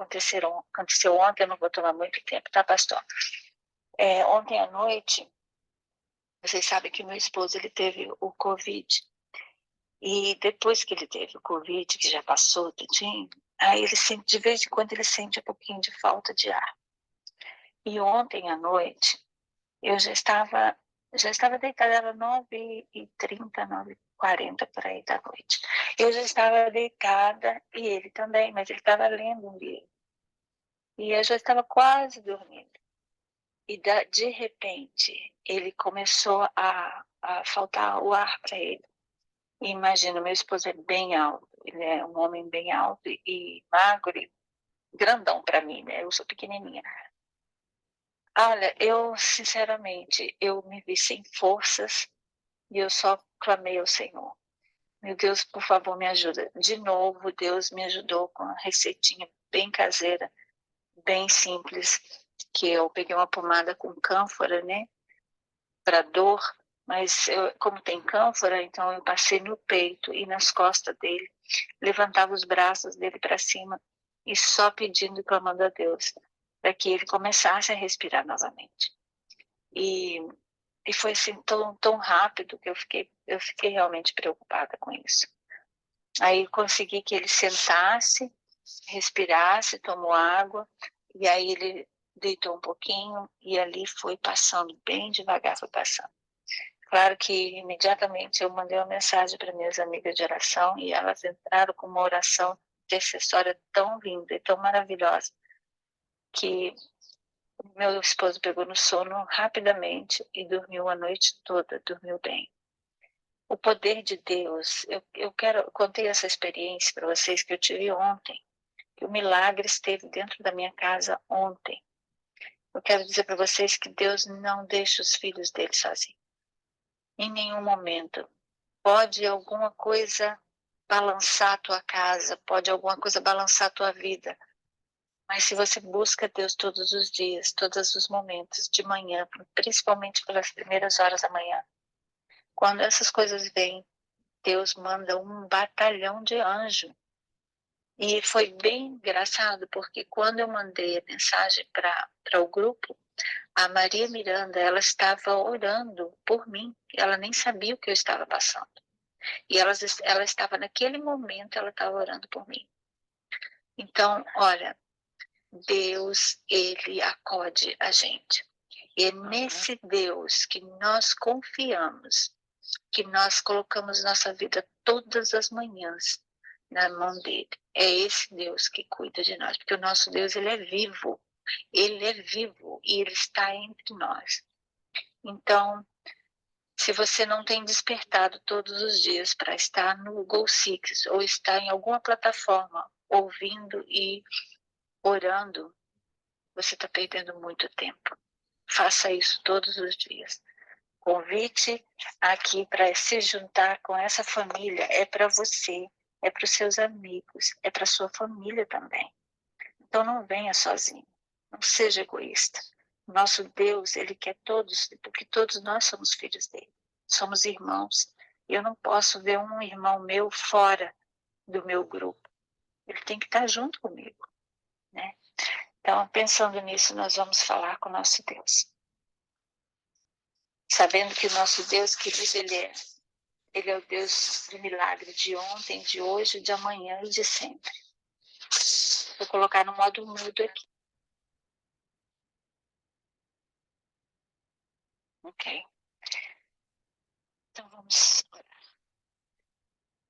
aconteceu ontem, eu não vou tomar muito tempo, tá, pastor? Ontem à noite, vocês sabem que meu esposo ele teve o Covid. E depois que ele teve o Covid, que já passou, tudinho, aí ele sente, de vez em quando ele sente um pouquinho de falta de ar. E ontem à noite, eu já estava deitada, era 9h30, 9h40 por aí da noite. Eu já estava deitada, e ele também, mas ele estava lendo um livro. E eu já estava quase dormindo. E de repente, ele começou a faltar o ar para ele. E imagina, meu esposo é bem alto, ele é um homem bem alto e magro, e grandão para mim, né? Eu sou pequenininha. Olha, eu, sinceramente, eu me vi sem forças e eu só clamei ao Senhor. Meu Deus, por favor, me ajuda. De novo, Deus me ajudou com uma receitinha bem caseira, bem simples, que eu peguei uma pomada com cânfora, né, para dor, mas como tem cânfora, então eu passei no peito e nas costas dele, levantava os braços dele para cima e só pedindo e clamando a Deus para que ele começasse a respirar novamente. E foi assim tão rápido que eu fiquei realmente preocupada com isso. Aí consegui que ele sentasse, respirasse, tomou água, e aí ele deitou um pouquinho e ali foi passando, bem devagar foi passando. Claro que imediatamente eu mandei uma mensagem para minhas amigas de oração e elas entraram com uma oração intercessória tão linda e tão maravilhosa que meu esposo pegou no sono rapidamente e dormiu a noite toda, dormiu bem. O poder de Deus, eu contei essa experiência para vocês que eu tive ontem, que o milagre esteve dentro da minha casa ontem. Eu quero dizer para vocês que Deus não deixa os filhos dele sozinhos. Em nenhum momento. Pode alguma coisa balançar a tua casa, pode alguma coisa balançar a tua vida. Mas se você busca Deus todos os dias, todos os momentos, de manhã, principalmente pelas primeiras horas da manhã, quando essas coisas vêm, Deus manda um batalhão de anjos. E foi bem engraçado, porque quando eu mandei a mensagem para o grupo, a Maria Miranda, ela estava orando por mim, ela nem sabia o que eu estava passando. E ela estava, naquele momento, ela estava orando por mim. Então, olha, Deus, ele acode a gente. E é nesse Deus que nós confiamos, que nós colocamos nossa vida todas as manhãs na mão dele. É esse Deus que cuida de nós, porque o nosso Deus, ele é vivo e ele está entre nós. Então, se você não tem despertado todos os dias para estar no Go6 ou estar em alguma plataforma ouvindo e orando, você está perdendo muito tempo. Faça isso todos os dias. Convite aqui para se juntar com essa família é para você, é para os seus amigos, é para sua família também. Então não venha sozinho, não seja egoísta. Nosso Deus, ele quer todos, porque todos nós somos filhos dele, somos irmãos. Eu não posso ver um irmão meu fora do meu grupo. Ele tem que estar junto comigo, né? Então, pensando nisso, nós vamos falar com o nosso Deus. Sabendo que o nosso Deus, querido, ele é o Deus do milagre de ontem, de hoje, de amanhã e de sempre. Vou colocar no modo mudo aqui. Ok? Então vamos orar.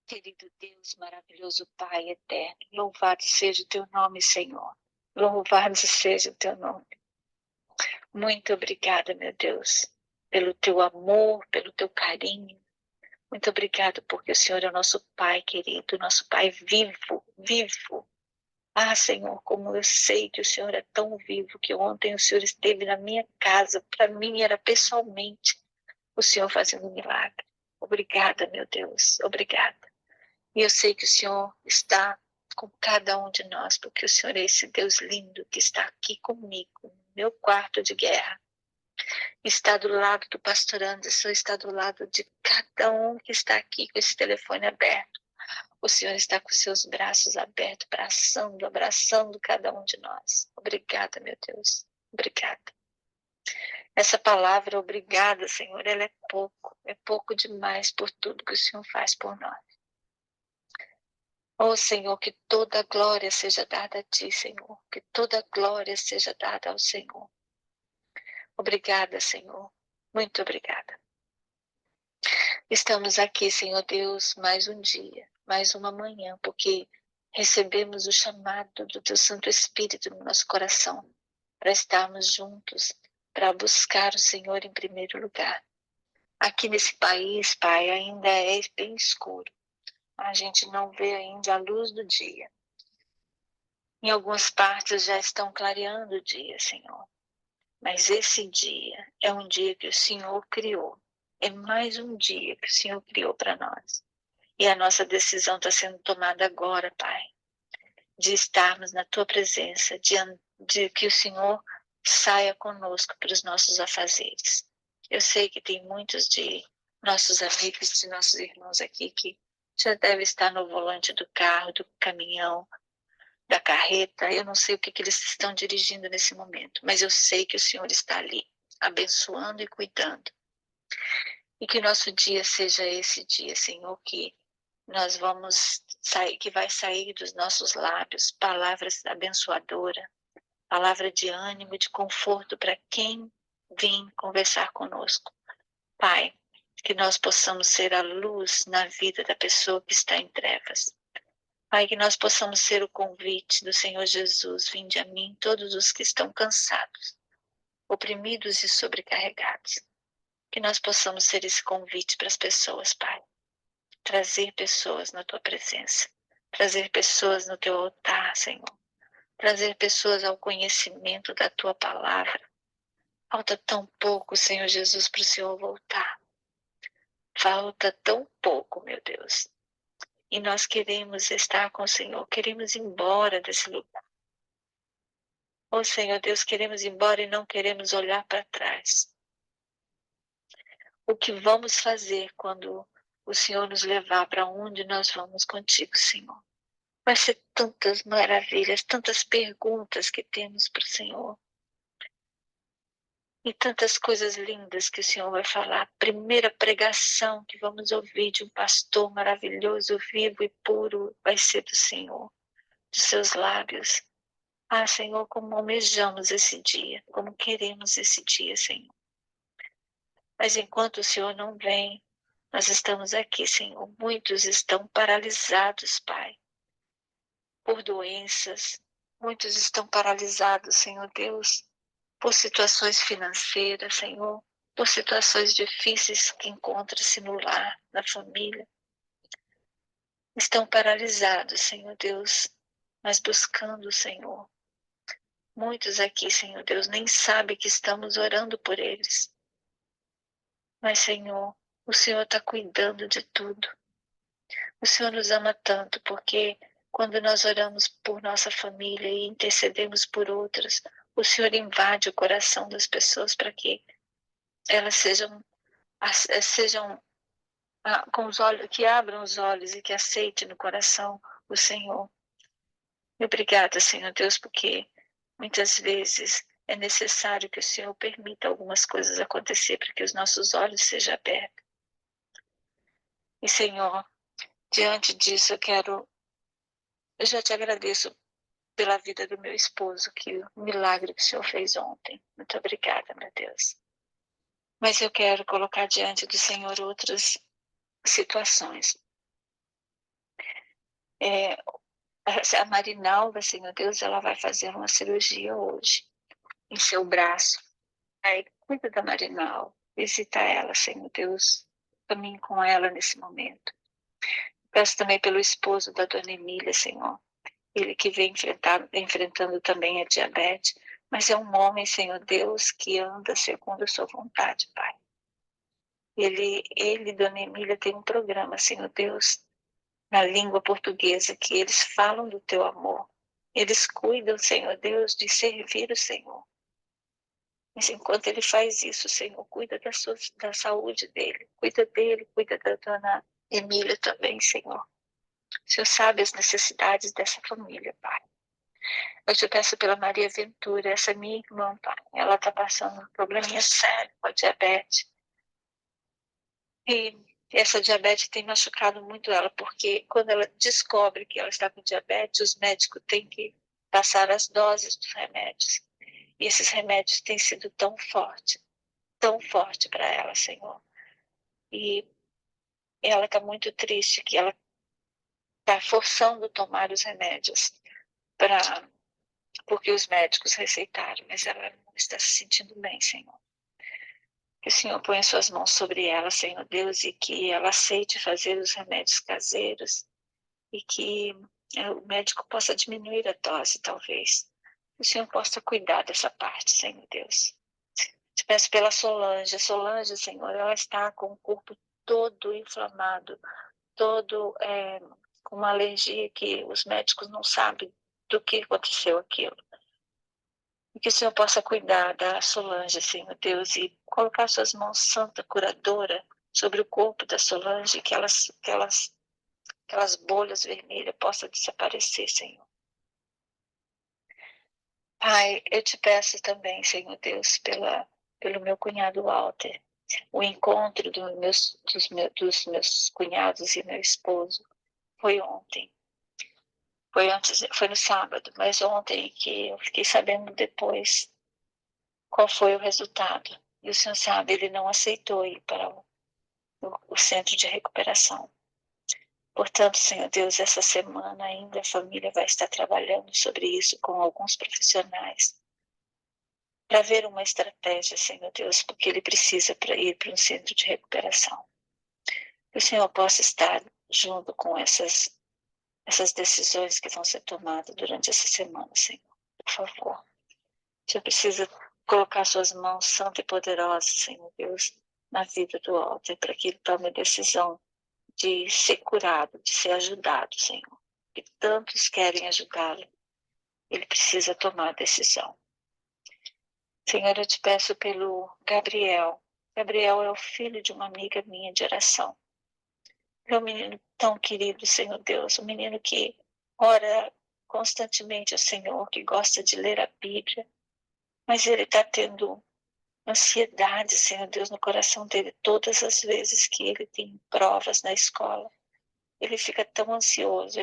Querido Deus, maravilhoso Pai eterno, louvado seja o teu nome, Senhor. Louvado seja o teu nome. Muito obrigada, meu Deus, pelo teu amor, pelo teu carinho. Muito obrigada porque o Senhor é o nosso Pai querido, nosso Pai vivo, vivo. Ah, Senhor, como eu sei que o Senhor é tão vivo, que ontem o Senhor esteve na minha casa, para mim era pessoalmente o Senhor fazendo um milagre. Obrigada, meu Deus, obrigada. E eu sei que o Senhor está com cada um de nós, porque o Senhor é esse Deus lindo que está aqui comigo, no meu quarto de guerra. Está do lado do pastor Anderson, está do lado de cada um que está aqui com esse telefone aberto, O Senhor está com seus braços abertos, abraçando cada um de nós. Obrigada, meu Deus. Obrigada. Essa palavra, obrigada, Senhor, ela é pouco demais por tudo que o Senhor faz por nós. Oh, Senhor, que toda glória seja dada a Ti, Senhor. Que toda glória seja dada ao Senhor. Obrigada, Senhor. Muito obrigada. Estamos aqui, Senhor Deus, mais um dia, mais uma manhã, porque recebemos o chamado do Teu Santo Espírito no nosso coração, para estarmos juntos, para buscar o Senhor em primeiro lugar. Aqui nesse país, Pai, ainda é bem escuro. A gente não vê ainda a luz do dia. Em algumas partes já estão clareando o dia, Senhor. Mas esse dia é um dia que o Senhor criou. É mais um dia que o Senhor criou para nós. E a nossa decisão está sendo tomada agora, Pai. De estarmos na Tua presença, de que o Senhor saia conosco para os nossos afazeres. Eu sei que tem muitos de nossos amigos, de nossos irmãos aqui que já devem estar no volante do carro, do caminhão, da carreta. Eu não sei o que eles estão dirigindo nesse momento, mas eu sei que o Senhor está ali, abençoando e cuidando. E que nosso dia seja esse dia, Senhor, que nós vamos sair, que vai sair dos nossos lábios palavras abençoadoras, palavra de ânimo, de conforto para quem vem conversar conosco. Pai, que nós possamos ser a luz na vida da pessoa que está em trevas. Pai, que nós possamos ser o convite do Senhor Jesus. Vinde a mim todos os que estão cansados, oprimidos e sobrecarregados. Que nós possamos ser esse convite para as pessoas, Pai. Trazer pessoas na Tua presença. Trazer pessoas no Teu altar, Senhor. Trazer pessoas ao conhecimento da Tua palavra. Falta tão pouco, Senhor Jesus, para o Senhor voltar. Falta tão pouco, meu Deus. E nós queremos estar com o Senhor, queremos ir embora desse lugar. Oh, Senhor Deus, queremos ir embora e não queremos olhar para trás. O que vamos fazer quando o Senhor nos levar para onde nós vamos contigo, Senhor? Vai ser tantas maravilhas, tantas perguntas que temos para o Senhor. E tantas coisas lindas que o Senhor vai falar. A primeira pregação que vamos ouvir de um pastor maravilhoso, vivo e puro, vai ser do Senhor, dos seus lábios. Ah, Senhor, como almejamos esse dia, como queremos esse dia, Senhor. Mas enquanto o Senhor não vem, nós estamos aqui, Senhor. Muitos estão paralisados, Pai, por doenças. Muitos estão paralisados, Senhor Deus, por situações financeiras, Senhor, por situações difíceis que encontram-se no lar, na família. Estão paralisados, Senhor Deus, mas buscando o Senhor. Muitos aqui, Senhor Deus, nem sabem que estamos orando por eles. Mas, Senhor, o Senhor está cuidando de tudo. O Senhor nos ama tanto, porque quando nós oramos por nossa família e intercedemos por outras, o Senhor invade o coração das pessoas para que elas sejam com os olhos, que abram os olhos e que aceitem no coração o Senhor. Obrigada, Senhor Deus, porque muitas vezes é necessário que o Senhor permita algumas coisas acontecer para que os nossos olhos sejam abertos. E, Senhor, diante disso eu já te agradeço pela vida do meu esposo, que o milagre que o Senhor fez ontem. Muito obrigada, meu Deus. Mas eu quero colocar diante do Senhor outras situações. A Marinalva, Senhor Deus, ela vai fazer uma cirurgia hoje em seu braço. Aí, cuida da Marinalva, visita ela, Senhor Deus, caminhe com ela nesse momento. Peço também pelo esposo da Dona Emília, Senhor, ele que vem enfrentando também a diabetes, mas é um homem, Senhor Deus, que anda segundo a sua vontade, Pai. Ele, Dona Emília, tem um programa, Senhor Deus, na língua portuguesa, que eles falam do teu amor. Eles cuidam, Senhor Deus, de servir o Senhor. Mas enquanto ele faz isso, Senhor, cuida da saúde dele, cuida da Dona Emília também, Senhor. O Senhor sabe as necessidades dessa família, Pai. Eu te peço pela Maria Ventura, essa minha irmã, Pai. Ela está passando um probleminha sério com a diabetes. E essa diabetes tem machucado muito ela, porque quando ela descobre que ela está com diabetes, os médicos têm que passar as doses dos remédios. E esses remédios têm sido tão forte para ela, Senhor. E ela está muito triste, que ela está forçando tomar os remédios porque os médicos receitaram, mas ela não está se sentindo bem, Senhor. Que o Senhor ponha suas mãos sobre ela, Senhor Deus, e que ela aceite fazer os remédios caseiros e que o médico possa diminuir a dose, talvez. Que o Senhor possa cuidar dessa parte, Senhor Deus. Te peço pela Solange. A Solange, Senhor, ela está com o corpo todo inflamado, todo com uma alergia que os médicos não sabem do que aconteceu aquilo. E que o Senhor possa cuidar da Solange, Senhor Deus, e colocar suas mãos santa, curadora, sobre o corpo da Solange, que aquelas bolhas vermelhas possam desaparecer, Senhor. Pai, eu te peço também, Senhor Deus, pelo meu cunhado Walter, o encontro dos meus cunhados e meu esposo foi ontem. Foi no sábado, mas ontem que eu fiquei sabendo depois qual foi o resultado. E o senhor sabe, ele não aceitou ir para o centro de recuperação. Portanto, Senhor Deus, essa semana ainda a família vai estar trabalhando sobre isso com alguns profissionais para ver uma estratégia, Senhor Deus, porque ele precisa ir para um centro de recuperação. Que o Senhor possa estar junto com essas decisões que vão ser tomadas durante essa semana, Senhor. Por favor. O Senhor precisa colocar suas mãos santas e poderosas, Senhor Deus, na vida do Walter, para que ele tome a decisão de ser curado, de ser ajudado, Senhor. Que tantos querem ajudá-lo. Ele precisa tomar a decisão. Senhor, eu te peço pelo Gabriel. Gabriel é o filho de uma amiga minha de oração. É um menino tão querido, Senhor Deus, um menino que ora constantemente ao Senhor, que gosta de ler a Bíblia, mas ele está tendo ansiedade, Senhor Deus, no coração dele todas as vezes que ele tem provas na escola. Ele fica tão ansioso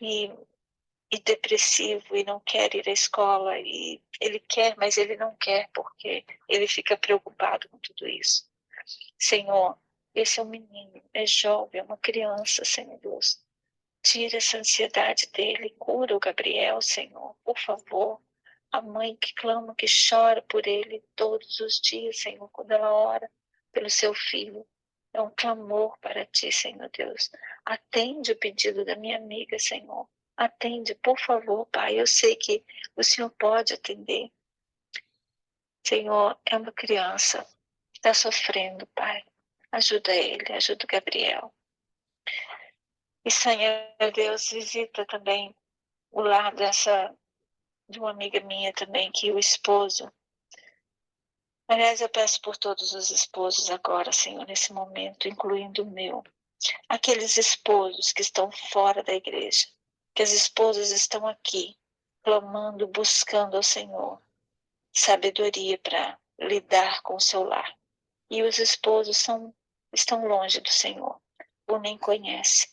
e depressivo e não quer ir à escola e ele quer, mas ele não quer porque ele fica preocupado com tudo isso. Senhor, esse é um menino, é jovem, é uma criança, Senhor Deus. Tira essa ansiedade dele, cura o Gabriel, Senhor, por favor. A mãe que clama, que chora por ele todos os dias, Senhor, quando ela ora pelo seu filho. É um clamor para ti, Senhor Deus. Atende o pedido da minha amiga, Senhor. Atende, por favor, Pai. Eu sei que o Senhor pode atender. Senhor, é uma criança que está sofrendo, Pai. Ajuda ele, ajuda o Gabriel. E, Senhor Deus, visita também o lar de uma amiga minha também, que o esposo. Aliás, eu peço por todos os esposos agora, Senhor, nesse momento, incluindo o meu. Aqueles esposos que estão fora da igreja, que as esposas estão aqui, clamando, buscando ao Senhor sabedoria para lidar com o seu lar. E os esposos estão longe do Senhor, ou nem conhecem.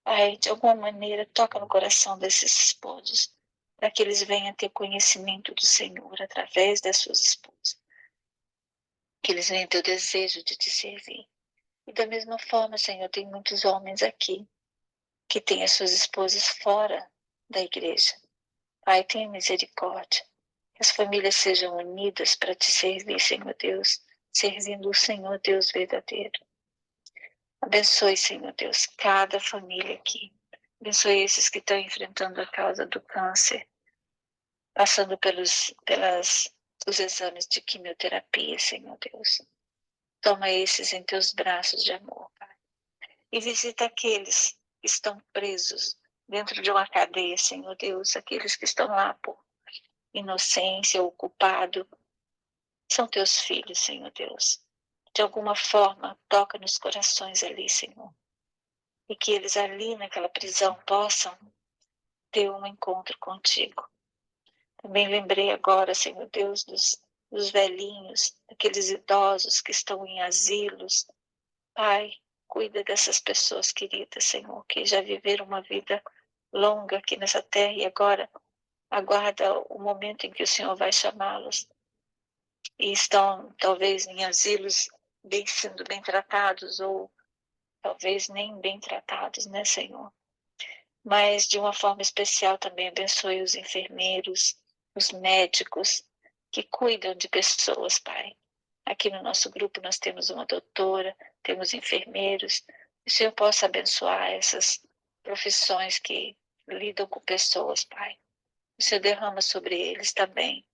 Ai, de alguma maneira, toca no coração desses esposos, para que eles venham ter conhecimento do Senhor através das suas esposas. Que eles venham ter o desejo de te servir. E da mesma forma, Senhor, tem muitos homens aqui que têm as suas esposas fora da igreja. Pai, tenha misericórdia. Que as famílias sejam unidas para te servir, Senhor Deus, servindo o Senhor Deus verdadeiro. Abençoe, Senhor Deus, cada família aqui. Abençoe esses que estão enfrentando a causa do câncer, passando os exames de quimioterapia, Senhor Deus. Toma esses em teus braços de amor, Pai. E visita aqueles que estão presos dentro de uma cadeia, Senhor Deus, aqueles que estão lá por inocência ou culpado. São teus filhos, Senhor Deus. De alguma forma, toca nos corações ali, Senhor. e que eles ali naquela prisão possam ter um encontro contigo. Também lembrei agora, Senhor Deus, dos velhinhos, daqueles idosos que estão em asilos. Pai, cuida dessas pessoas queridas, Senhor, que já viveram uma vida longa aqui nessa terra e agora aguarda o momento em que o Senhor vai chamá-los e estão talvez em asilos sendo bem tratados ou talvez nem bem tratados, né, Senhor? Mas de uma forma especial também abençoe os enfermeiros, os médicos que cuidam de pessoas, Pai. Aqui no nosso grupo nós temos uma doutora, temos enfermeiros. Que o Senhor possa abençoar essas profissões que lidam com pessoas, Pai. O Senhor derrama sobre eles também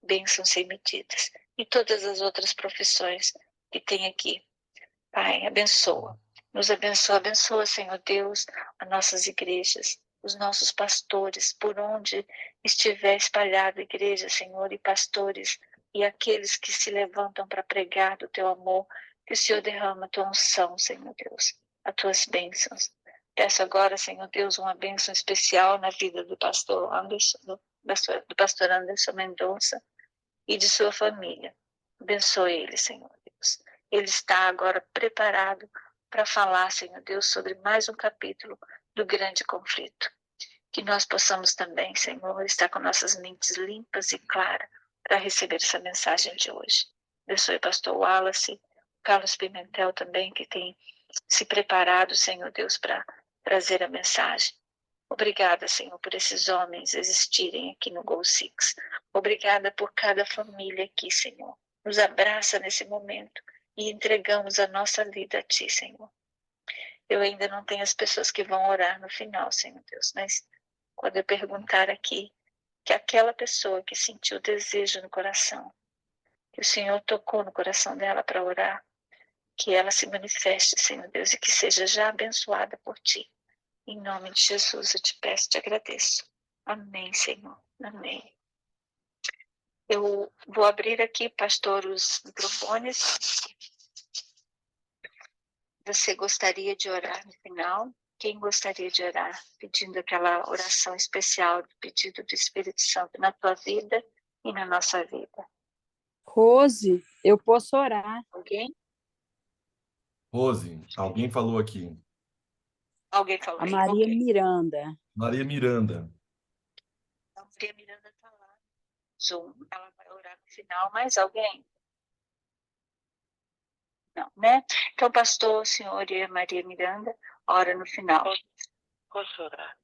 bênçãos sem medidas. E todas as outras profissões que tem aqui. Pai, abençoa. Nos abençoa, abençoa, Senhor Deus, as nossas igrejas, os nossos pastores, por onde estiver espalhada a igreja, Senhor, e pastores, e aqueles que se levantam para pregar do teu amor, que o Senhor derrama a tua unção, Senhor Deus, as tuas bênçãos. Peço agora, Senhor Deus, uma bênção especial na vida do pastor Anderson, do pastor Anderson Mendonça e de sua família. Abençoe ele, Senhor Deus. Ele está agora preparado para falar, Senhor Deus, sobre mais um capítulo do grande conflito. Que nós possamos também, Senhor, estar com nossas mentes limpas e claras para receber essa mensagem de hoje. Abençoe o pastor Wallace, Carlos Pimentel também, que tem se preparado, Senhor Deus, para trazer a mensagem. Obrigada, Senhor, por esses homens existirem aqui no Go Six. Obrigada por cada família aqui, Senhor. Nos abraça nesse momento e entregamos a nossa vida a Ti, Senhor. Eu ainda não tenho as pessoas que vão orar no final, Senhor Deus, mas quando eu perguntar aqui, que aquela pessoa que sentiu o desejo no coração, que o Senhor tocou no coração dela para orar, que ela se manifeste, Senhor Deus, e que seja já abençoada por Ti. Em nome de Jesus eu te peço, te agradeço. Amém, Senhor. Amém. Eu vou abrir aqui, pastor, os microfones. Você gostaria de orar no final? Quem gostaria de orar? Pedindo aquela oração especial, pedido do Espírito Santo na tua vida e na nossa vida. Rose, eu posso orar. Alguém? Rose, alguém falou aqui. Alguém falou A aí? Maria Okay. Miranda. Maria Miranda. A Maria Miranda está lá. Zoom. Ela vai orar no final. Mais alguém? Não, né? Então, pastor, senhor e a Maria Miranda, ora no final. Posso orar?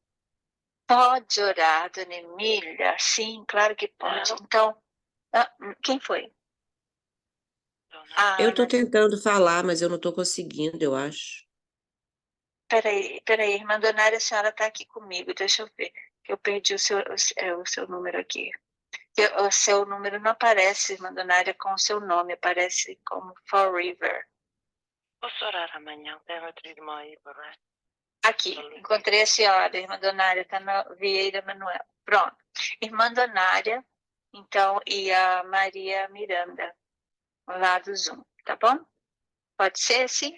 Pode orar, dona Emília? Sim, claro que pode. Então, quem foi? Eu estou Ana. tentando falar, mas eu não estou conseguindo, eu acho. Peraí, irmã Donária, a senhora está aqui comigo, deixa eu ver, que eu perdi o seu número aqui. O seu número não aparece, irmã Donária, com o seu nome, aparece como Forever. Posso orar amanhã? Tem outra irmã aí, para Aqui, encontrei a senhora, irmã Donária, está na Vieira Manuel. Pronto. Irmã Donária, então, e a Maria Miranda, lá do Zoom, tá bom? Pode ser assim?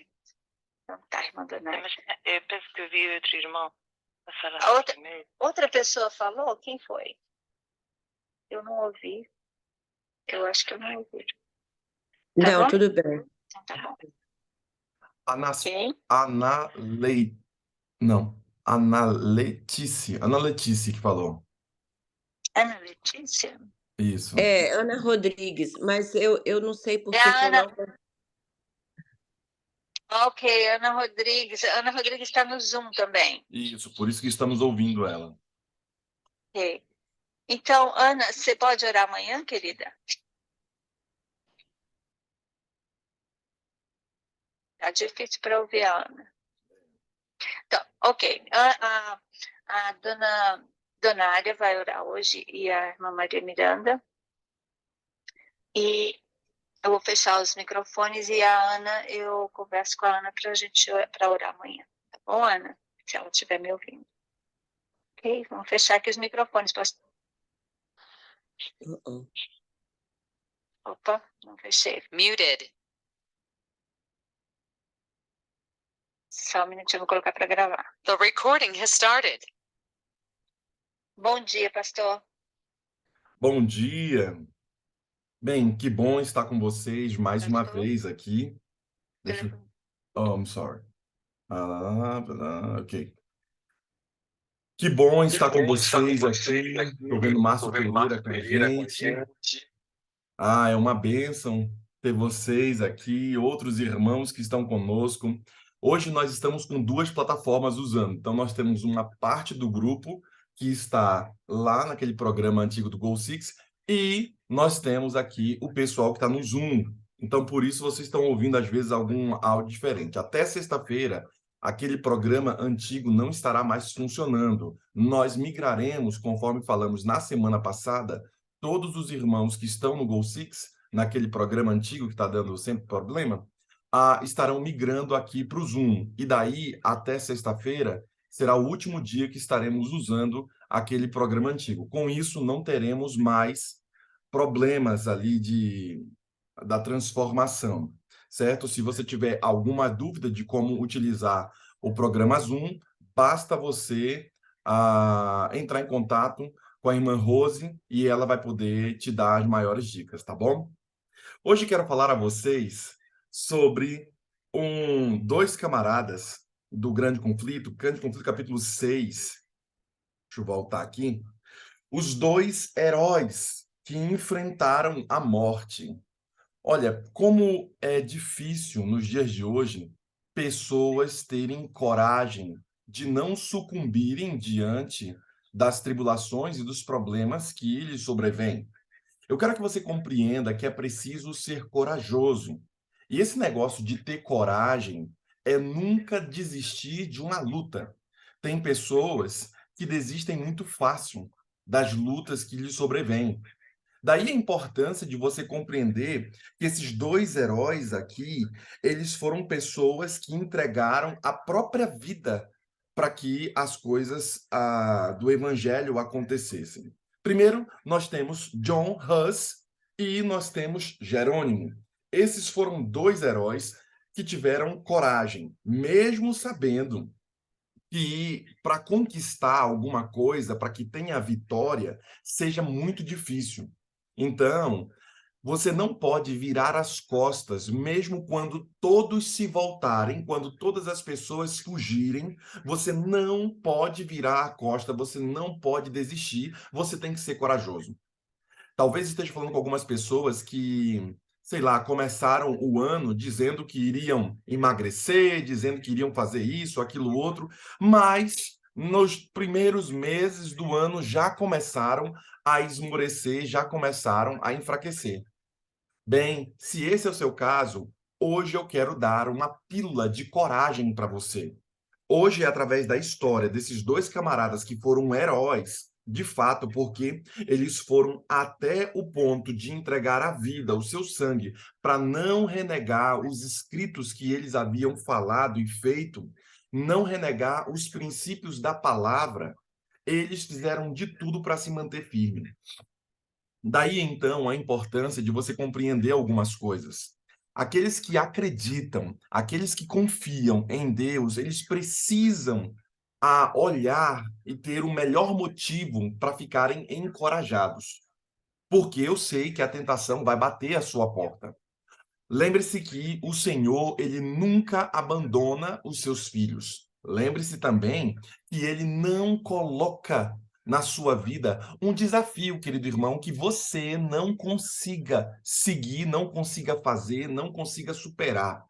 Então tá, irmã Donária. Mas eu penso que eu vi outro irmão passar Outra pessoa falou? Quem foi? Eu não ouvi. Eu acho que eu não ouvi. Tá não, bom? tudo bem. Então tá bom. Ana Letícia que falou. Ana Letícia? Isso. É, Ana Rodrigues, mas eu não sei por É que a Ana. coloca. Ok, Ana Rodrigues. Ana Rodrigues está no Zoom também. Isso, por isso que estamos ouvindo ela. Ok. Então, Ana, você pode orar amanhã, querida? Tá difícil para ouvir a Ana. Então, ok. A dona Donária vai orar hoje e a irmã Maria Miranda. E eu vou fechar os microfones e a Ana, eu converso com a Ana para orar amanhã. Tá bom, Ana? Se ela estiver me ouvindo. Ok? Vamos fechar aqui os microfones, pastor. Opa, não fechei. Muted. Só um minutinho, eu vou colocar para gravar. The recording has started. Bom dia, pastor. Bom dia. Bem, que bom estar com vocês mais uma Pastor. vez aqui. Deixa eu... Oh, I'm sorry. Ok. Que bom estar com vocês aqui. Estou vendo o Márcio Pereira com a gente. É uma bênção ter vocês aqui, outros irmãos que estão conosco. Hoje nós estamos com duas plataformas usando. Então, nós temos uma parte do grupo que está lá naquele programa antigo do Go Six e nós temos aqui o pessoal que está no Zoom. Então, por isso, vocês estão ouvindo, às vezes, algum áudio diferente. Até sexta-feira, aquele programa antigo não estará mais funcionando. Nós migraremos, conforme falamos na semana passada, todos os irmãos que estão no Go Six, naquele programa antigo que está dando sempre problema, estarão migrando aqui para o Zoom. E daí, até sexta-feira, será o último dia que estaremos usando aquele programa antigo. Com isso, não teremos mais problemas ali da transformação, certo? Se você tiver alguma dúvida de como utilizar o programa Zoom, basta você entrar em contato com a irmã Rose e ela vai poder te dar as maiores dicas, tá bom? Hoje quero falar a vocês sobre dois camaradas do Grande Conflito capítulo 6. Deixa eu voltar aqui. Os dois heróis que enfrentaram a morte. Olha, como é difícil nos dias de hoje pessoas terem coragem de não sucumbirem diante das tribulações e dos problemas que lhes sobrevêm. Eu quero que você compreenda que é preciso ser corajoso. E esse negócio de ter coragem é nunca desistir de uma luta. Tem pessoas que desistem muito fácil das lutas que lhes sobrevêm. Daí a importância de você compreender que esses dois heróis aqui, eles foram pessoas que entregaram a própria vida para que as coisas do evangelho acontecessem. Primeiro, nós temos John Hus e nós temos Jerônimo. Esses foram dois heróis que tiveram coragem, mesmo sabendo que para conquistar alguma coisa, para que tenha vitória, seja muito difícil. Então, você não pode virar as costas, mesmo quando todos se voltarem, quando todas as pessoas fugirem, você não pode virar a costa, você não pode desistir, você tem que ser corajoso. Talvez esteja falando com algumas pessoas que, sei lá, começaram o ano dizendo que iriam emagrecer, dizendo que iriam fazer isso, aquilo, outro, mas nos primeiros meses do ano já começaram a esmorecer, já começaram a enfraquecer. Bem, se esse é o seu caso, hoje eu quero dar uma pílula de coragem para você. Hoje é através da história desses dois camaradas que foram heróis, de fato, porque eles foram até o ponto de entregar a vida, o seu sangue, para não renegar os escritos que eles haviam falado e feito, não renegar os princípios da palavra. Eles fizeram de tudo para se manter firme. Daí, então, a importância de você compreender algumas coisas. Aqueles que acreditam, aqueles que confiam em Deus, eles precisam olhar e ter o melhor motivo para ficarem encorajados. Porque eu sei que a tentação vai bater à sua porta. Lembre-se que o Senhor, ele nunca abandona os seus filhos. Lembre-se também que ele não coloca na sua vida um desafio, querido irmão, que você não consiga seguir, não consiga fazer, não consiga superar.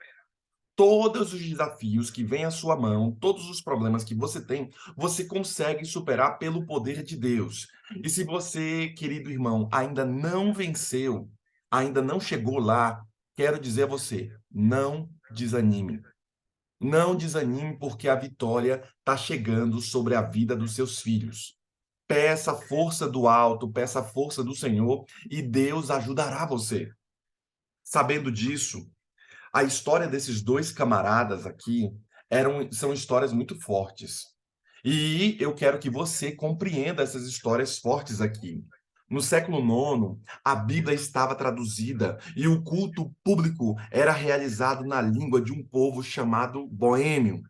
Todos os desafios que vêm à sua mão, todos os problemas que você tem, você consegue superar pelo poder de Deus. E se você, querido irmão, ainda não venceu, ainda não chegou lá, quero dizer a você, não desanime. Não desanime porque a vitória está chegando sobre a vida dos seus filhos. Peça a força do alto, peça a força do Senhor e Deus ajudará você. Sabendo disso, a história desses dois camaradas aqui são histórias muito fortes. E eu quero que você compreenda essas histórias fortes aqui. No século IX, a Bíblia estava traduzida e o culto público era realizado na língua de um povo chamado boêmio.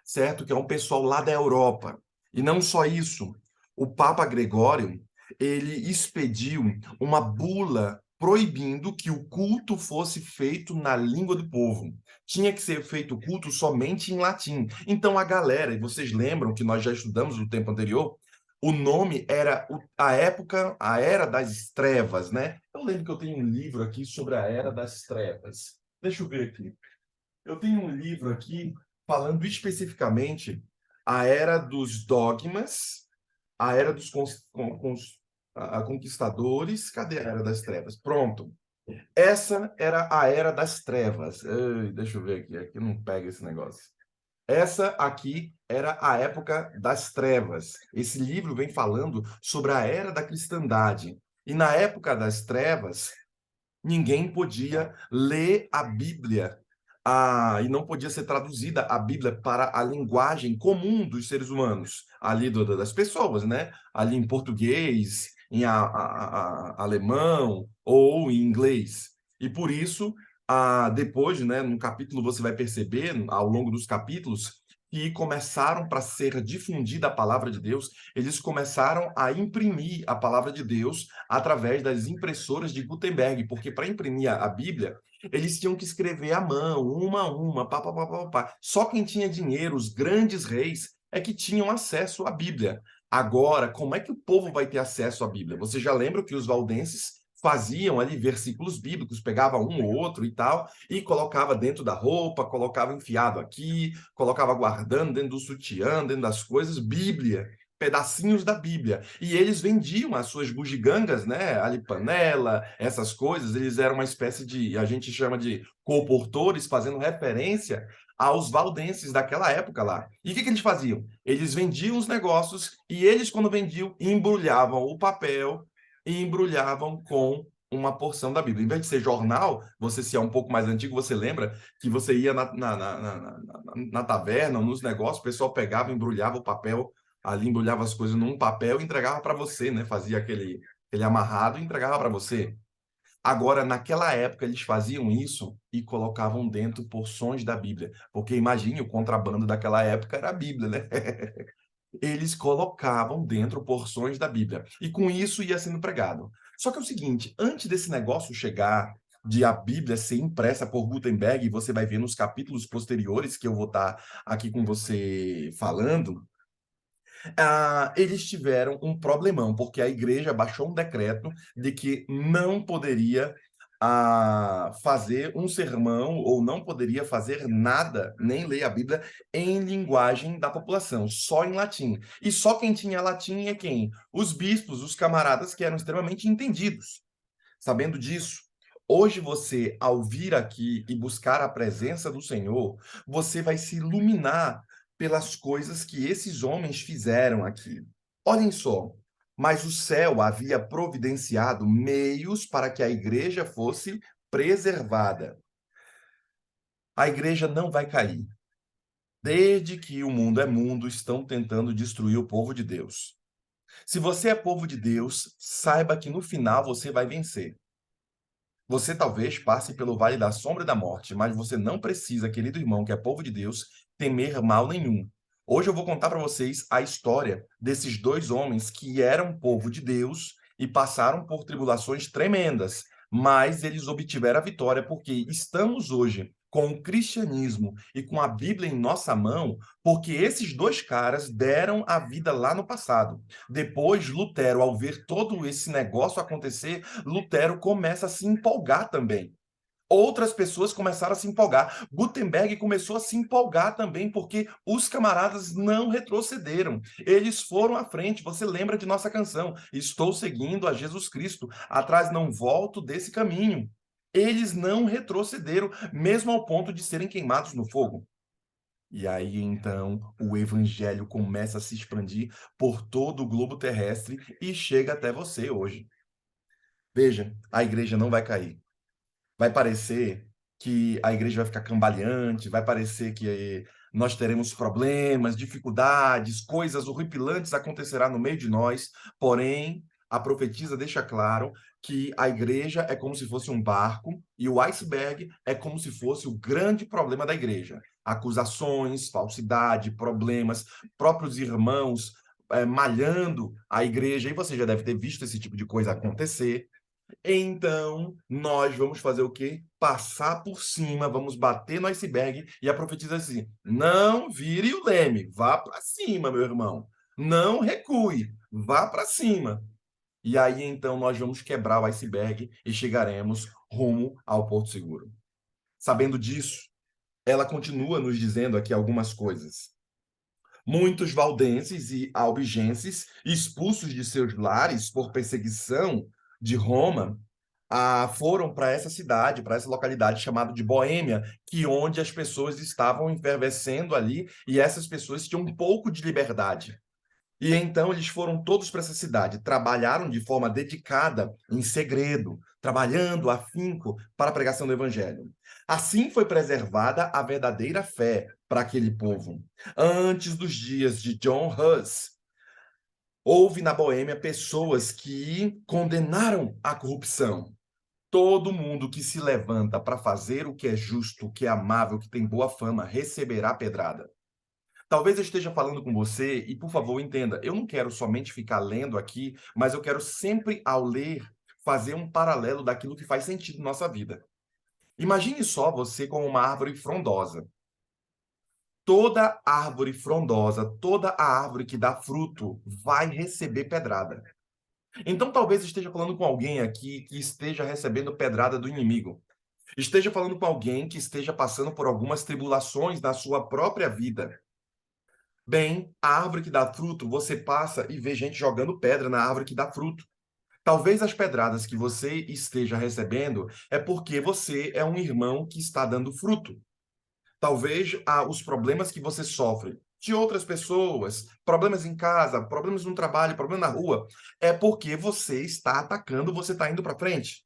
certo? Que é um pessoal lá da Europa. E não só isso, o Papa Gregório, ele expediu uma bula proibindo que o culto fosse feito na língua do povo. Tinha que ser feito o culto somente em latim. Então a galera, e vocês lembram que nós já estudamos no tempo anterior, o nome era a época, a Era das Trevas, né? Eu lembro que eu tenho um livro aqui sobre a Era das Trevas. Deixa eu ver aqui. Eu tenho um livro aqui falando especificamente a Era dos Dogmas, a Era dos Conquistadores. Cadê a Era das Trevas? Pronto. Essa era a Era das Trevas. Ai, deixa eu ver aqui. Aqui não pega esse negócio. Essa aqui era a época das trevas. Esse livro vem falando sobre a era da cristandade. E na época das trevas, ninguém podia ler a Bíblia, e não podia ser traduzida a Bíblia para a linguagem comum dos seres humanos, ali das pessoas, né? Ali em português, em alemão ou em inglês. E por isso, depois, né, no capítulo, você vai perceber, ao longo dos capítulos, que começaram para ser difundida a palavra de Deus, eles começaram a imprimir a palavra de Deus através das impressoras de Gutenberg, porque para imprimir a Bíblia, eles tinham que escrever à mão, uma a uma, pá, pá, pá, pá, pá. Só quem tinha dinheiro, os grandes reis, é que tinham acesso à Bíblia. Agora, como é que o povo vai ter acesso à Bíblia? Você já lembra que os valdenses faziam ali versículos bíblicos, pegava um ou outro e tal, e colocava dentro da roupa, colocava enfiado aqui, colocava guardando dentro do sutiã, dentro das coisas, Bíblia, pedacinhos da Bíblia. E eles vendiam as suas bugigangas, né? Ali panela, essas coisas, eles eram uma espécie de, a gente chama de colportores, fazendo referência aos valdenses daquela época lá. E o que eles faziam? Eles vendiam os negócios e eles, quando vendiam, embrulhavam o papel e embrulhavam com uma porção da Bíblia. Em vez de ser jornal, você, se é um pouco mais antigo, você lembra que você ia na taverna, nos negócios, o pessoal pegava, embrulhava o papel, ali embrulhava as coisas num papel e entregava para você, né? Fazia aquele amarrado e entregava para você. Agora, naquela época, eles faziam isso e colocavam dentro porções da Bíblia. Porque imagine, o contrabando daquela época era a Bíblia, né? Eles colocavam dentro porções da Bíblia. E com isso ia sendo pregado. Só que é o seguinte, antes desse negócio chegar de a Bíblia ser impressa por Gutenberg, e você vai ver nos capítulos posteriores que eu vou estar aqui com você falando, eles tiveram um problemão, porque a igreja baixou um decreto de que não poderia fazer um sermão ou não poderia fazer nada, nem ler a Bíblia em linguagem da população, só em latim. E só quem tinha latim é quem? Os bispos, os camaradas que eram extremamente entendidos. Sabendo disso, hoje você, ao vir aqui e buscar a presença do Senhor, você vai se iluminar pelas coisas que esses homens fizeram aqui. Olhem só, mas o céu havia providenciado meios para que a igreja fosse preservada. A igreja não vai cair. Desde que o mundo é mundo, estão tentando destruir o povo de Deus. Se você é povo de Deus, saiba que no final você vai vencer. Você talvez passe pelo vale da sombra e da morte, mas você não precisa, querido irmão, que é povo de Deus, temer mal nenhum. Hoje eu vou contar para vocês a história desses dois homens que eram povo de Deus e passaram por tribulações tremendas, mas eles obtiveram a vitória porque estamos hoje com o cristianismo e com a Bíblia em nossa mão, porque esses dois caras deram a vida lá no passado. Depois, Lutero, ao ver todo esse negócio acontecer, Lutero começa a se empolgar também. Outras pessoas começaram a se empolgar. Gutenberg começou a se empolgar também, porque os camaradas não retrocederam. Eles foram à frente. Você lembra de nossa canção? Estou seguindo a Jesus Cristo. Atrás não volto desse caminho. Eles não retrocederam, mesmo ao ponto de serem queimados no fogo. E aí, então, o evangelho começa a se expandir por todo o globo terrestre e chega até você hoje. Veja, a igreja não vai cair. Vai parecer que a igreja vai ficar cambaleante, vai parecer que nós teremos problemas, dificuldades, coisas horripilantes acontecerão no meio de nós, porém, a profetisa deixa claro que a igreja é como se fosse um barco e o iceberg é como se fosse o grande problema da igreja. Acusações, falsidade, problemas, próprios irmãos malhando a igreja, e você já deve ter visto esse tipo de coisa acontecer. Então, nós vamos fazer o quê? Passar por cima, vamos bater no iceberg, e a profetisa diz assim: não vire o leme, vá para cima, meu irmão. Não recue, vá para cima. E aí, então, nós vamos quebrar o iceberg e chegaremos rumo ao Porto Seguro. Sabendo disso, ela continua nos dizendo aqui algumas coisas. Muitos valdenses e albigenses, expulsos de seus lares por perseguição de Roma, foram para essa cidade, para essa localidade chamada de Boêmia, que onde as pessoas estavam efervescendo ali e essas pessoas tinham um pouco de liberdade. E então eles foram todos para essa cidade, trabalharam de forma dedicada, em segredo, trabalhando afinco para a pregação do evangelho. Assim foi preservada a verdadeira fé para aquele povo. Antes dos dias de John Hus, houve na Boêmia pessoas que condenaram a corrupção. Todo mundo que se levanta para fazer o que é justo, o que é amável, o que tem boa fama, receberá pedrada. Talvez eu esteja falando com você e, por favor, entenda, eu não quero somente ficar lendo aqui, mas eu quero sempre, ao ler, fazer um paralelo daquilo que faz sentido na nossa vida. Imagine só você como uma árvore frondosa. Toda árvore frondosa, toda a árvore que dá fruto vai receber pedrada. Então, talvez esteja falando com alguém aqui que esteja recebendo pedrada do inimigo. Esteja falando com alguém que esteja passando por algumas tribulações na sua própria vida. Bem, a árvore que dá fruto, você passa e vê gente jogando pedra na árvore que dá fruto. Talvez as pedradas que você esteja recebendo é porque você é um irmão que está dando fruto. Talvez os problemas que você sofre de outras pessoas, problemas em casa, problemas no trabalho, problema na rua, é porque você está atacando, você está indo para frente.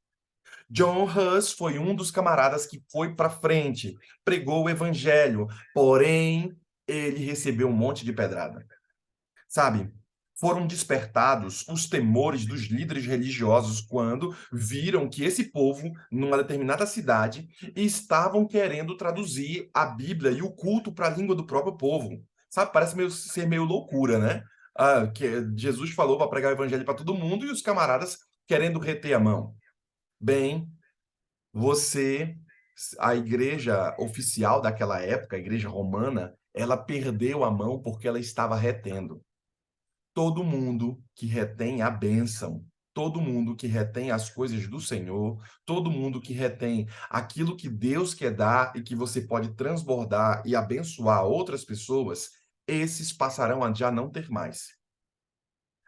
John Hus foi um dos camaradas que foi para frente, pregou o evangelho, porém ele recebeu um monte de pedrada. Sabe? Foram despertados os temores dos líderes religiosos quando viram que esse povo, numa determinada cidade, estavam querendo traduzir a Bíblia e o culto para a língua do próprio povo. Sabe? Parece ser meio loucura, né? Que Jesus falou para pregar o evangelho para todo mundo e os camaradas querendo reter a mão. Bem, a igreja oficial daquela época, a igreja romana, ela perdeu a mão porque ela estava retendo. Todo mundo que retém a bênção, todo mundo que retém as coisas do Senhor, todo mundo que retém aquilo que Deus quer dar e que você pode transbordar e abençoar outras pessoas, esses passarão a já não ter mais.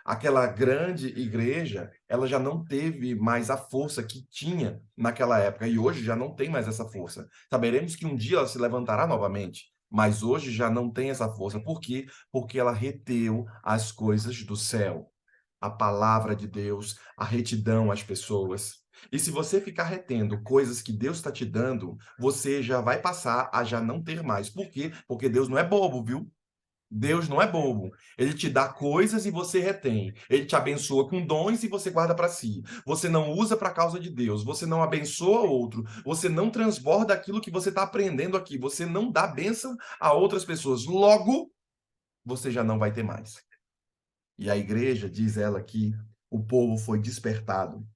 Aquela grande igreja, ela já não teve mais a força que tinha naquela época, e hoje já não tem mais essa força. Saberemos que um dia ela se levantará novamente, mas hoje já não tem essa força. Por quê? Porque ela reteu as coisas do céu, a palavra de Deus, a retidão às pessoas. E se você ficar retendo coisas que Deus está te dando, você já vai passar a já não ter mais. Por quê? Porque Deus não é bobo, viu? Deus não é bobo. Ele te dá coisas e você retém. Ele te abençoa com dons e você guarda para si. Você não usa para a causa de Deus. Você não abençoa outro. Você não transborda aquilo que você está aprendendo aqui. Você não dá bênção a outras pessoas. Logo, você já não vai ter mais. E a igreja, diz ela que o povo foi despertado.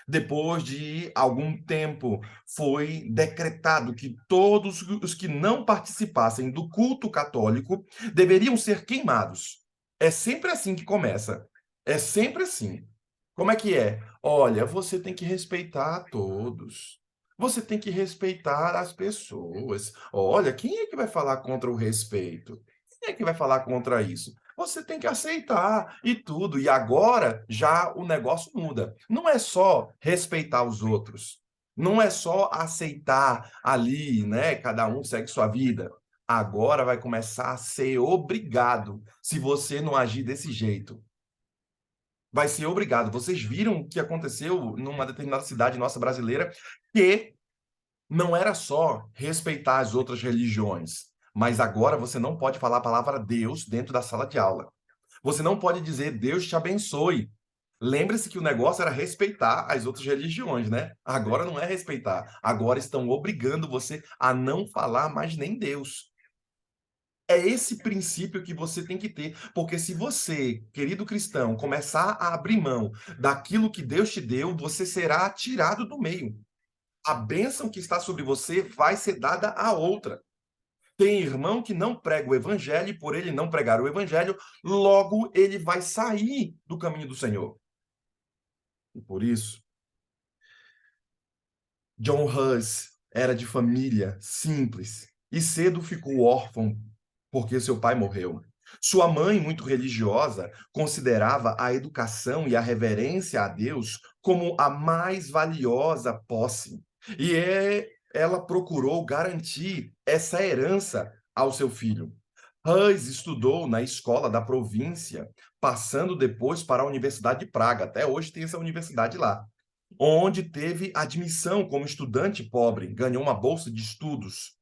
Depois de algum tempo, foi decretado que todos os que não participassem do culto católico deveriam ser queimados. É sempre assim que começa. É sempre assim. Como é que é? Olha, você tem que respeitar a todos. Você tem que respeitar as pessoas. Olha, quem é que vai falar contra o respeito? Quem é que vai falar contra isso? Você tem que aceitar e tudo. E agora já o negócio muda. Não é só respeitar os outros. Não é só aceitar ali, né? Cada um segue sua vida. Agora vai começar a ser obrigado se você não agir desse jeito. Vai ser obrigado. Vocês viram o que aconteceu numa determinada cidade nossa brasileira, que não era só respeitar as outras religiões, mas agora você não pode falar a palavra Deus dentro da sala de aula. Você não pode dizer Deus te abençoe. Lembre-se que o negócio era respeitar as outras religiões, né? Agora não é respeitar. Agora estão obrigando você a não falar mais nem Deus. É esse princípio que você tem que ter, porque se você, querido cristão, começar a abrir mão daquilo que Deus te deu, você será tirado do meio. A bênção que está sobre você vai ser dada a outra. Tem irmão que não prega o evangelho e por ele não pregar o evangelho, logo ele vai sair do caminho do Senhor. E por isso, John Hus era de família simples e cedo ficou órfão porque seu pai morreu. Sua mãe, muito religiosa, considerava a educação e a reverência a Deus como a mais valiosa posse. Ela procurou garantir essa herança ao seu filho. Hus estudou na escola da província, passando depois para a Universidade de Praga. Até hoje tem essa universidade lá, onde teve admissão como estudante pobre, ganhou uma bolsa de estudos.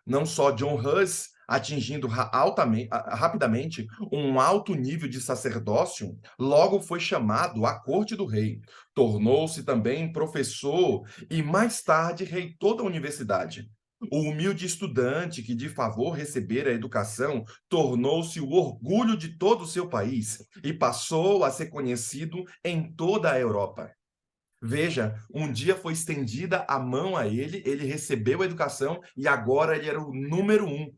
Não só John Hus atingindo rapidamente um alto nível de sacerdócio, logo foi chamado à corte do rei. Tornou-se também professor e mais tarde reitor da universidade. O humilde estudante que de favor recebera a educação tornou-se o orgulho de todo o seu país e passou a ser conhecido em toda a Europa. Veja, um dia foi estendida a mão a ele, ele recebeu a educação e agora ele era o número 1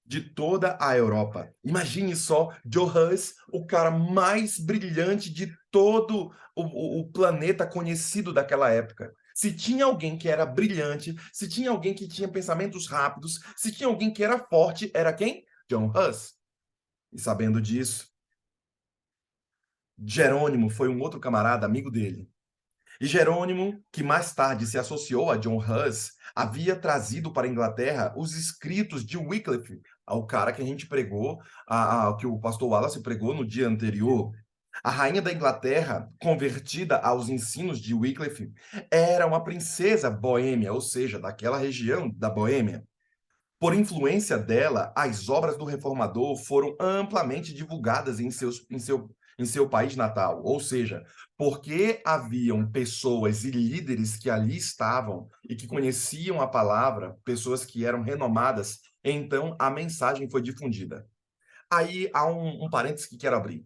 de toda a Europa. Imagine só, Joe Hus, o cara mais brilhante de todo o planeta conhecido daquela época. Se tinha alguém que era brilhante, se tinha alguém que tinha pensamentos rápidos, se tinha alguém que era forte, era quem? John Hus. E sabendo disso, Jerônimo foi um outro camarada, amigo dele. E Jerônimo, que mais tarde se associou a John Hus, havia trazido para a Inglaterra os escritos de Wycliffe, ao cara que a gente pregou, que o pastor Wallace pregou no dia anterior. A rainha da Inglaterra, convertida aos ensinos de Wycliffe, era uma princesa boêmia, ou seja, daquela região da Boêmia. Por influência dela, as obras do reformador foram amplamente divulgadas em seu país natal. Ou seja, porque haviam pessoas e líderes que ali estavam e que conheciam a palavra, pessoas que eram renomadas, então a mensagem foi difundida. Aí há um parênteses que quero abrir.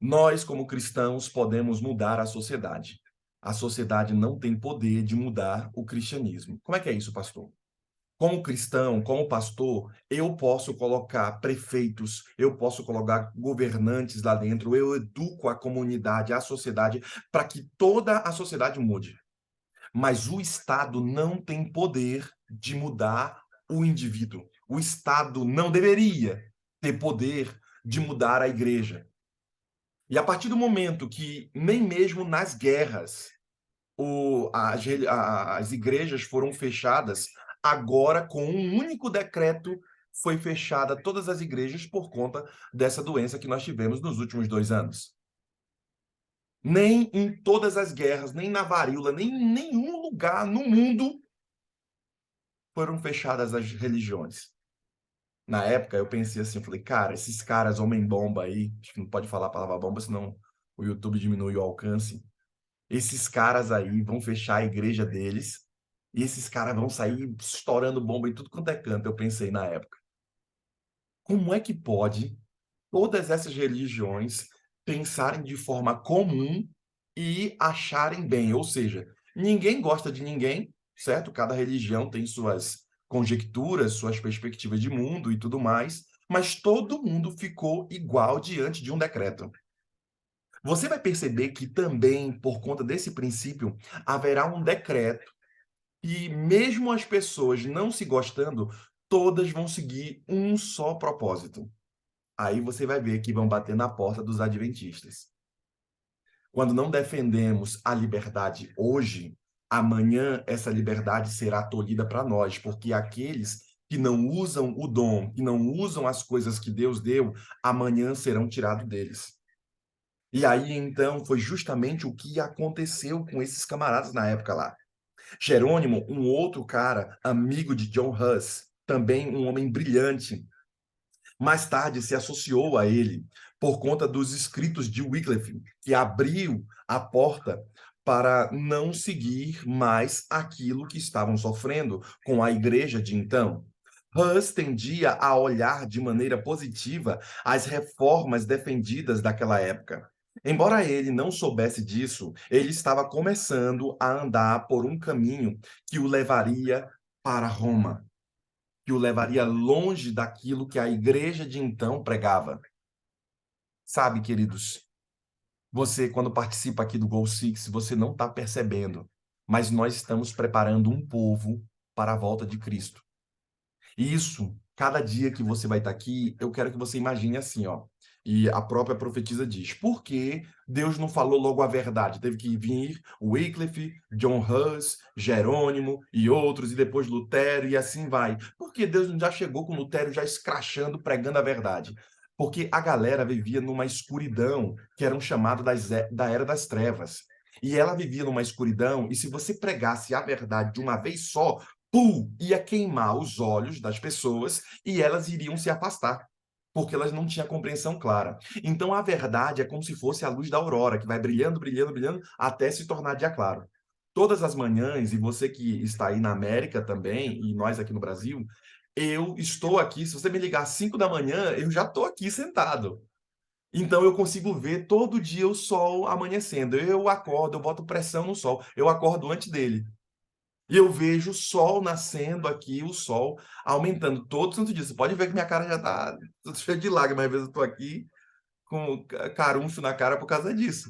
Nós, como cristãos, podemos mudar a sociedade. A sociedade não tem poder de mudar o cristianismo. Como é que é isso, pastor? Como cristão, como pastor, eu posso colocar prefeitos, eu posso colocar governantes lá dentro, eu educo a comunidade, a sociedade, para que toda a sociedade mude. Mas o Estado não tem poder de mudar o indivíduo. O Estado não deveria ter poder de mudar a igreja. E a partir do momento que, nem mesmo nas guerras, as igrejas foram fechadas. Agora, com um único decreto, foi fechada todas as igrejas por conta dessa doença que nós tivemos nos últimos 2 anos. Nem em todas as guerras, nem na varíola, nem em nenhum lugar no mundo foram fechadas as religiões. Na época, eu pensei assim, falei, cara, esses caras homem-bomba aí, acho que não pode falar a palavra bomba, senão o YouTube diminui o alcance. Esses caras aí vão fechar a igreja deles e esses caras vão sair estourando bomba em tudo quanto é canto, eu pensei na época. Como é que pode todas essas religiões pensarem de forma comum e acharem bem? Ou seja, ninguém gosta de ninguém, certo? Cada religião tem suas conjecturas, suas perspectivas de mundo e tudo mais, mas todo mundo ficou igual diante de um decreto. Você vai perceber que também, por conta desse princípio, haverá um decreto e mesmo as pessoas não se gostando, todas vão seguir um só propósito. Aí você vai ver que vão bater na porta dos adventistas. Quando não defendemos a liberdade hoje, amanhã essa liberdade será tolhida para nós, porque aqueles que não usam o dom, que não usam as coisas que Deus deu, amanhã serão tirados deles. E aí, então, foi justamente o que aconteceu com esses camaradas na época lá. Jerônimo, um outro cara, amigo de John Hus, também um homem brilhante, mais tarde se associou a ele, por conta dos escritos de Wycliffe, que abriu a porta para não seguir mais aquilo que estavam sofrendo com a igreja de então. Hus tendia a olhar de maneira positiva as reformas defendidas daquela época. Embora ele não soubesse disso, ele estava começando a andar por um caminho que o levaria para Roma, que o levaria longe daquilo que a igreja de então pregava. Sabe, queridos, você, quando participa aqui do Goal Six, você não está percebendo, mas nós estamos preparando um povo para a volta de Cristo. E isso, cada dia que você vai estar aqui, eu quero que você imagine assim, ó. E a própria profetisa diz: por que Deus não falou logo a verdade? Teve que vir Wycliffe, John Hus, Jerônimo e outros, e depois Lutero, e assim vai. Por que Deus não já chegou com Lutero já escrachando, pregando a verdade? Porque a galera vivia numa escuridão, que era um chamado da Era das Trevas. E ela vivia numa escuridão, e se você pregasse a verdade de uma vez só, ia queimar os olhos das pessoas e elas iriam se afastar, porque elas não tinham compreensão clara. Então, a verdade é como se fosse a luz da aurora, que vai brilhando, brilhando, brilhando, até se tornar dia claro. Todas as manhãs, e você que está aí na América também, e nós aqui no Brasil, eu estou aqui, se você me ligar às 5 da manhã, eu já estou aqui sentado. Então, eu consigo ver todo dia o sol amanhecendo. Eu acordo, eu boto pressão no sol, eu acordo antes dele. E eu vejo o sol nascendo aqui, o sol aumentando todo santo dia. Você pode ver que minha cara já está cheia de lágrimas, às vezes eu estou aqui com caruncho na cara por causa disso.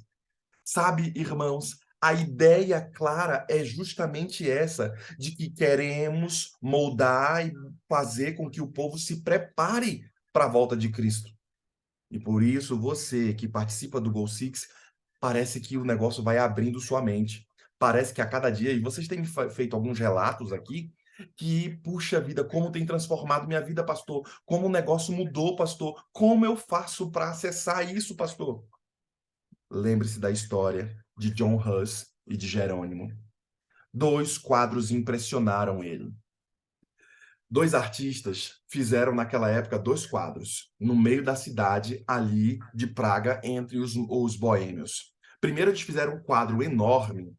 Sabe, irmãos, a ideia clara é justamente essa, de que queremos moldar e fazer com que o povo se prepare para a volta de Cristo. E por isso, você que participa do Goal Six, parece que o negócio vai abrindo sua mente. Parece que a cada dia, e vocês têm feito alguns relatos aqui, que, puxa vida, como tem transformado minha vida, pastor. Como o negócio mudou, pastor. Como eu faço para acessar isso, pastor? Lembre-se da história de John Hus e de Jerônimo. 2 quadros impressionaram ele. 2 artistas fizeram naquela época 2 quadros, no meio da cidade ali de Praga, entre os boêmios. Primeiro eles fizeram um quadro enorme,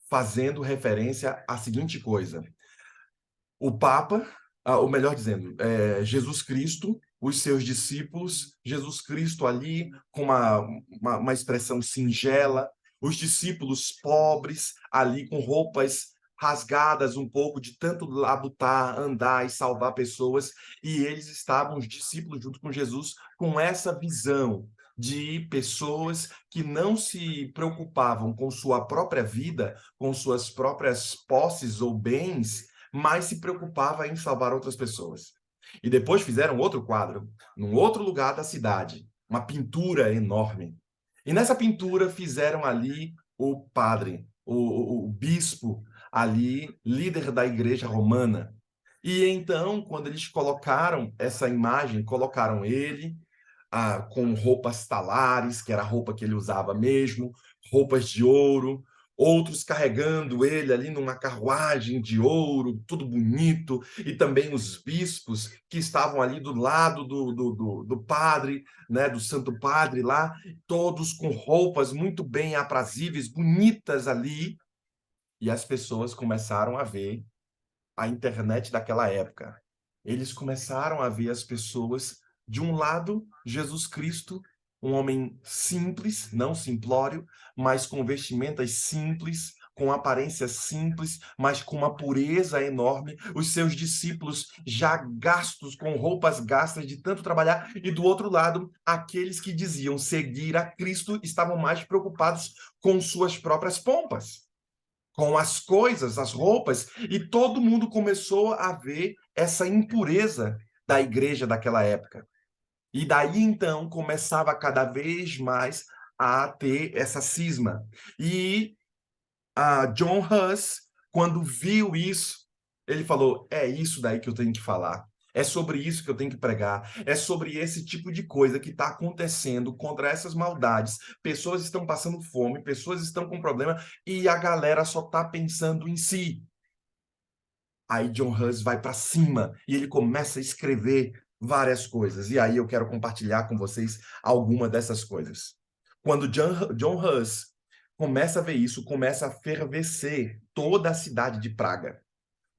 fazendo referência à seguinte coisa: o Papa, ou melhor dizendo, Jesus Cristo, os seus discípulos, Jesus Cristo ali com uma expressão singela, os discípulos pobres ali com roupas rasgadas um pouco de tanto labutar, andar e salvar pessoas, e eles estavam, os discípulos, junto com Jesus, com essa visão de pessoas que não se preocupavam com sua própria vida, com suas próprias posses ou bens, mas se preocupava em salvar outras pessoas. E depois fizeram outro quadro, num outro lugar da cidade, uma pintura enorme. E nessa pintura fizeram ali o padre, o bispo ali, líder da igreja romana. E então, quando eles colocaram essa imagem, colocaram ele com roupas talares, que era a roupa que ele usava mesmo, roupas de ouro, outros carregando ele ali numa carruagem de ouro, tudo bonito, e também os bispos que estavam ali do lado do padre, né, do Santo Padre lá, todos com roupas muito bem aprazíveis, bonitas ali, e as pessoas começaram a ver a internet daquela época. Eles começaram a ver as pessoas, de um lado, Jesus Cristo, um homem simples, não simplório, mas com vestimentas simples, com aparência simples, mas com uma pureza enorme. Os seus discípulos já gastos, com roupas gastas de tanto trabalhar. E do outro lado, aqueles que diziam seguir a Cristo estavam mais preocupados com suas próprias pompas, com as coisas, as roupas, e todo mundo começou a ver essa impureza da igreja daquela época. E daí, então, começava cada vez mais a ter essa cisma. E John Hus, quando viu isso, ele falou: é isso daí que eu tenho que falar. É sobre isso que eu tenho que pregar. É sobre esse tipo de coisa que está acontecendo contra essas maldades. Pessoas estão passando fome, pessoas estão com problema e a galera só está pensando em si. Aí John Hus vai para cima e ele começa a escrever várias coisas. E aí eu quero compartilhar com vocês alguma dessas coisas. Quando John Hus começa a ver isso, começa a fervescer toda a cidade de Praga.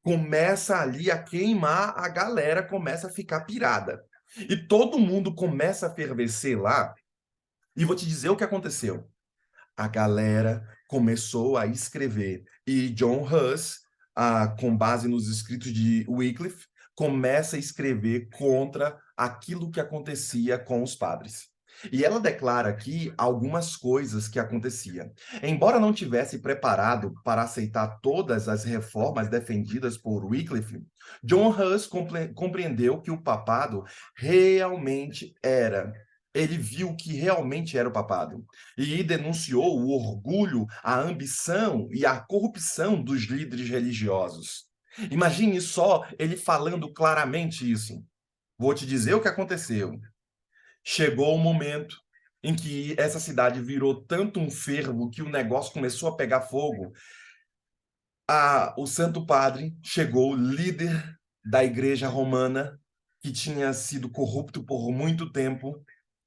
Começa ali a queimar, a galera começa a ficar pirada. E todo mundo começa a fervescer lá. E vou te dizer o que aconteceu. A galera começou a escrever. E John Hus, com base nos escritos de Wycliffe, começa a escrever contra aquilo que acontecia com os padres. E ela declara aqui algumas coisas que aconteciam. Embora não tivesse preparado para aceitar todas as reformas defendidas por Wycliffe, John Hus compreendeu que o papado realmente era. Ele viu que realmente era o papado e denunciou o orgulho, a ambição e a corrupção dos líderes religiosos. Imagine só ele falando claramente isso. Vou te dizer o que aconteceu. Chegou o momento em que essa cidade virou tanto um fervo que o negócio começou a pegar fogo. O Santo Padre chegou, líder da Igreja Romana, que tinha sido corrupto por muito tempo.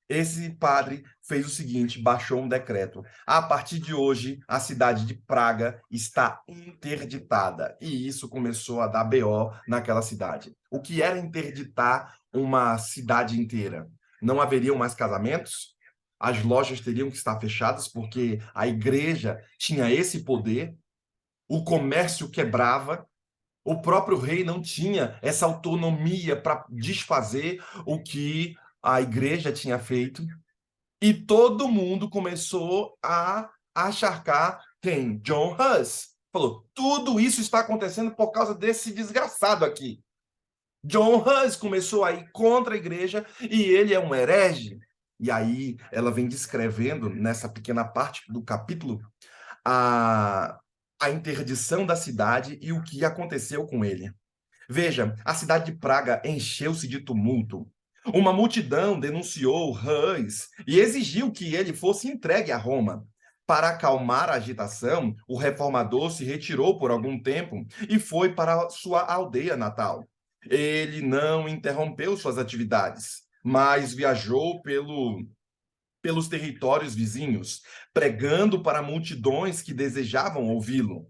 Esse padre fez o seguinte, baixou um decreto. A partir de hoje, a cidade de Praga está interditada. E isso começou a dar BO naquela cidade. O que era interditar uma cidade inteira? Não haveriam mais casamentos? As lojas teriam que estar fechadas porque a igreja tinha esse poder? O comércio quebrava? O próprio rei não tinha essa autonomia para desfazer o que a igreja tinha feito? E todo mundo começou a acharcar quem? John Hus. Falou, tudo isso está acontecendo por causa desse desgraçado aqui. John Hus começou a ir contra a igreja e ele é um herege. E aí ela vem descrevendo, nessa pequena parte do capítulo, a interdição da cidade e o que aconteceu com ele. Veja, a cidade de Praga encheu-se de tumulto. Uma multidão denunciou Hus e exigiu que ele fosse entregue a Roma. Para acalmar a agitação, o reformador se retirou por algum tempo e foi para sua aldeia natal. Ele não interrompeu suas atividades, mas viajou pelos territórios vizinhos, pregando para multidões que desejavam ouvi-lo.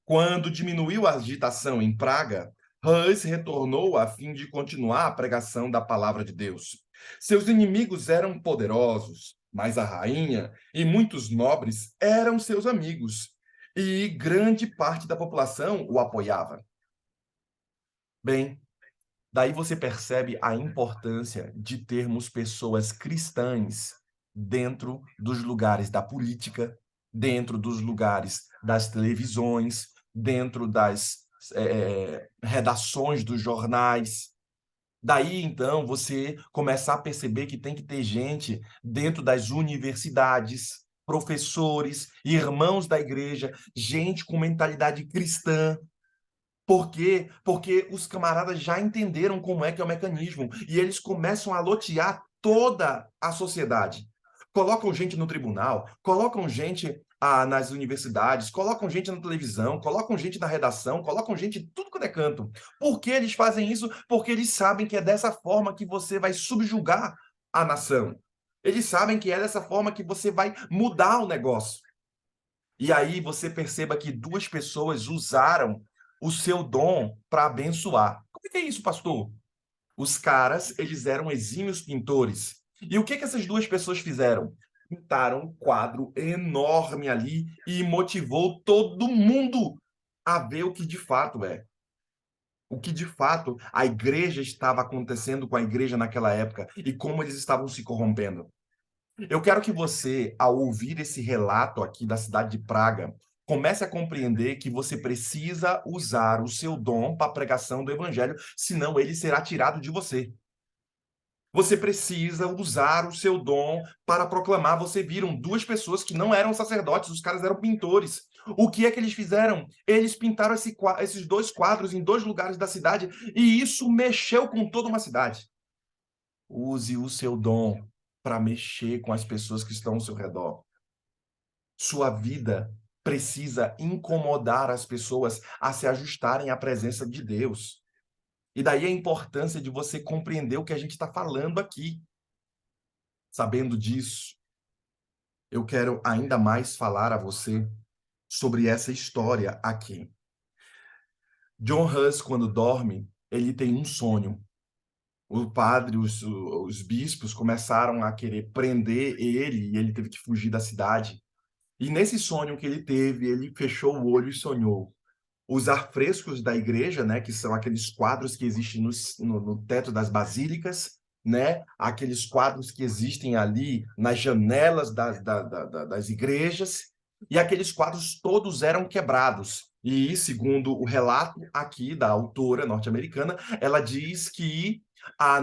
Quando diminuiu a agitação em Praga, Hus retornou a fim de continuar a pregação da palavra de Deus. Seus inimigos eram poderosos, mas a rainha e muitos nobres eram seus amigos, e grande parte da população o apoiava. Bem, daí você percebe a importância de termos pessoas cristãs dentro dos lugares da política, dentro dos lugares das televisões, dentro das redações dos jornais. Daí, então, você começar a perceber que tem que ter gente dentro das universidades, professores, irmãos da igreja, gente com mentalidade cristã. Por quê? Porque os camaradas já entenderam como é que é o mecanismo e eles começam a lotear toda a sociedade. Colocam gente no tribunal, colocam gente nas universidades, colocam gente na televisão, colocam gente na redação, colocam gente em tudo quanto é canto. Por que eles fazem isso? Porque eles sabem que é dessa forma que você vai subjugar a nação. Eles sabem que é dessa forma que você vai mudar o negócio. E aí você perceba que duas pessoas usaram o seu dom para abençoar. Como é que é isso, pastor? Os caras, eles eram exímios pintores. E o que essas duas pessoas fizeram? Pintaram um quadro enorme ali e motivou todo mundo a ver o que de fato é. O que de fato a igreja estava acontecendo com a igreja naquela época e como eles estavam se corrompendo. Eu quero que você, ao ouvir esse relato aqui da cidade de Praga, comece a compreender que você precisa usar o seu dom para a pregação do evangelho, senão ele será tirado de você. Você precisa usar o seu dom para proclamar. Você viram duas pessoas que não eram sacerdotes, os caras eram pintores. O que é que eles fizeram? Eles pintaram esses dois quadros em dois lugares da cidade e isso mexeu com toda uma cidade. Use o seu dom para mexer com as pessoas que estão ao seu redor. Sua vida precisa incomodar as pessoas a se ajustarem à presença de Deus. E daí a importância de você compreender o que a gente está falando aqui. Sabendo disso, eu quero ainda mais falar a você sobre essa história aqui. John Hus, quando dorme, ele tem um sonho. O padre, os bispos começaram a querer prender ele e ele teve que fugir da cidade. E nesse sonho que ele teve, ele fechou o olho e sonhou. Os afrescos da igreja, né, que são aqueles quadros que existem no teto das basílicas, né, aqueles quadros que existem ali nas janelas das igrejas, e aqueles quadros todos eram quebrados. E, segundo o relato aqui da autora norte-americana, ela diz que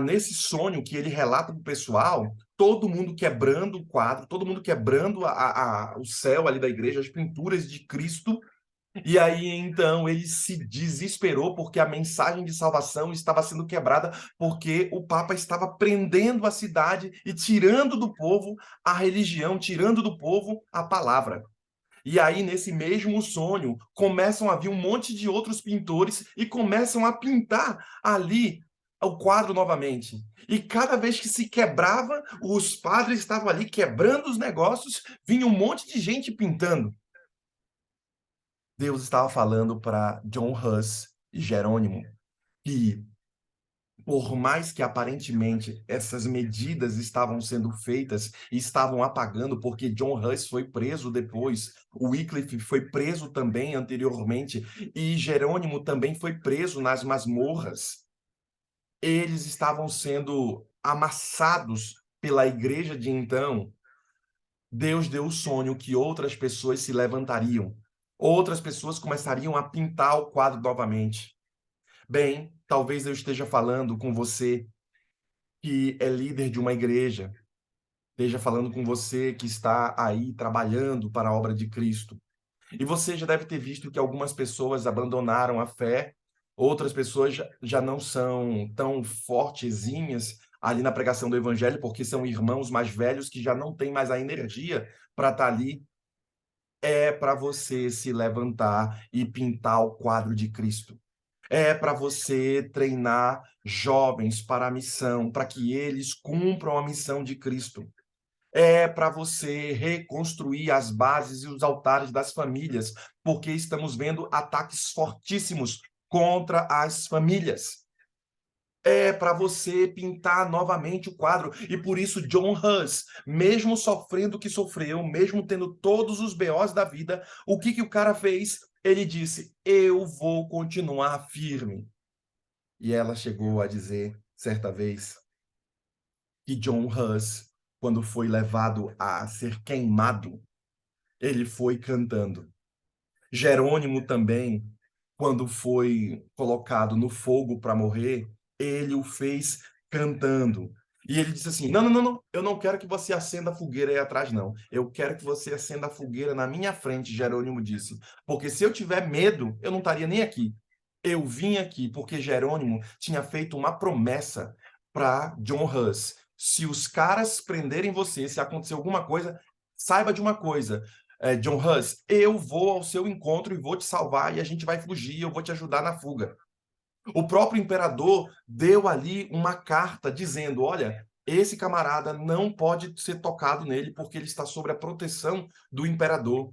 nesse sonho que ele relata para o pessoal, todo mundo quebrando o quadro, todo mundo quebrando o céu ali da igreja, as pinturas de Cristo. E aí, então, ele se desesperou porque a mensagem de salvação estava sendo quebrada, porque o Papa estava prendendo a cidade e tirando do povo a religião, tirando do povo a palavra. E aí, nesse mesmo sonho, começam a vir um monte de outros pintores e começam a pintar ali o quadro novamente. E cada vez que se quebrava, os padres estavam ali quebrando os negócios, vinha um monte de gente pintando. Deus estava falando para John Hus e Jerônimo que, por mais que aparentemente essas medidas estavam sendo feitas e estavam apagando, porque John Hus foi preso depois, Wycliffe foi preso também anteriormente, e Jerônimo também foi preso nas masmorras, eles estavam sendo amassados pela igreja de então. Deus deu o sonho que outras pessoas se levantariam. Outras pessoas começariam a pintar o quadro novamente. Bem, talvez eu esteja falando com você que é líder de uma igreja, esteja falando com você que está aí trabalhando para a obra de Cristo. E você já deve ter visto que algumas pessoas abandonaram a fé, outras pessoas já não são tão fortezinhas ali na pregação do evangelho, porque são irmãos mais velhos que já não têm mais a energia para estar ali. É para você se levantar e pintar o quadro de Cristo. É para você treinar jovens para a missão, para que eles cumpram a missão de Cristo. É para você reconstruir as bases e os altares das famílias, porque estamos vendo ataques fortíssimos contra as famílias. É para você pintar novamente o quadro. E por isso John Hus, mesmo sofrendo o que sofreu, mesmo tendo todos os BOs da vida, o que o cara fez? Ele disse, eu vou continuar firme. E ela chegou a dizer, certa vez, que John Hus, quando foi levado a ser queimado, ele foi cantando. Jerônimo também, quando foi colocado no fogo para morrer, ele o fez cantando. E ele disse assim: não, não, não, não, eu não quero que você acenda a fogueira aí atrás, não. Eu quero que você acenda a fogueira na minha frente, Jerônimo disse. Porque se eu tiver medo, eu não estaria nem aqui. Eu vim aqui porque Jerônimo tinha feito uma promessa para John Hus. Se os caras prenderem você, se acontecer alguma coisa, saiba de uma coisa, John Hus, eu vou ao seu encontro e vou te salvar e a gente vai fugir, eu vou te ajudar na fuga. O próprio imperador deu ali uma carta dizendo, olha, esse camarada não pode ser tocado nele porque ele está sob a proteção do imperador.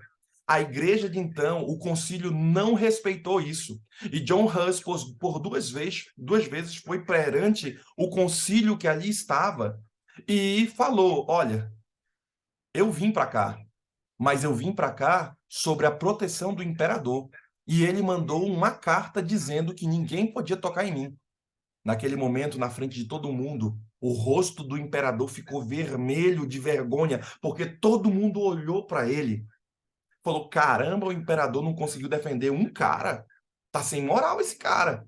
A igreja de então, o concílio não respeitou isso. E John Hus, por duas vezes foi perante o concílio que ali estava e falou, olha, eu vim para cá, mas eu vim para cá sobre a proteção do imperador. E ele mandou uma carta dizendo que ninguém podia tocar em mim. Naquele momento, na frente de todo mundo, o rosto do imperador ficou vermelho de vergonha, porque todo mundo olhou para ele. Falou, caramba, o imperador não conseguiu defender um cara. Tá sem moral esse cara.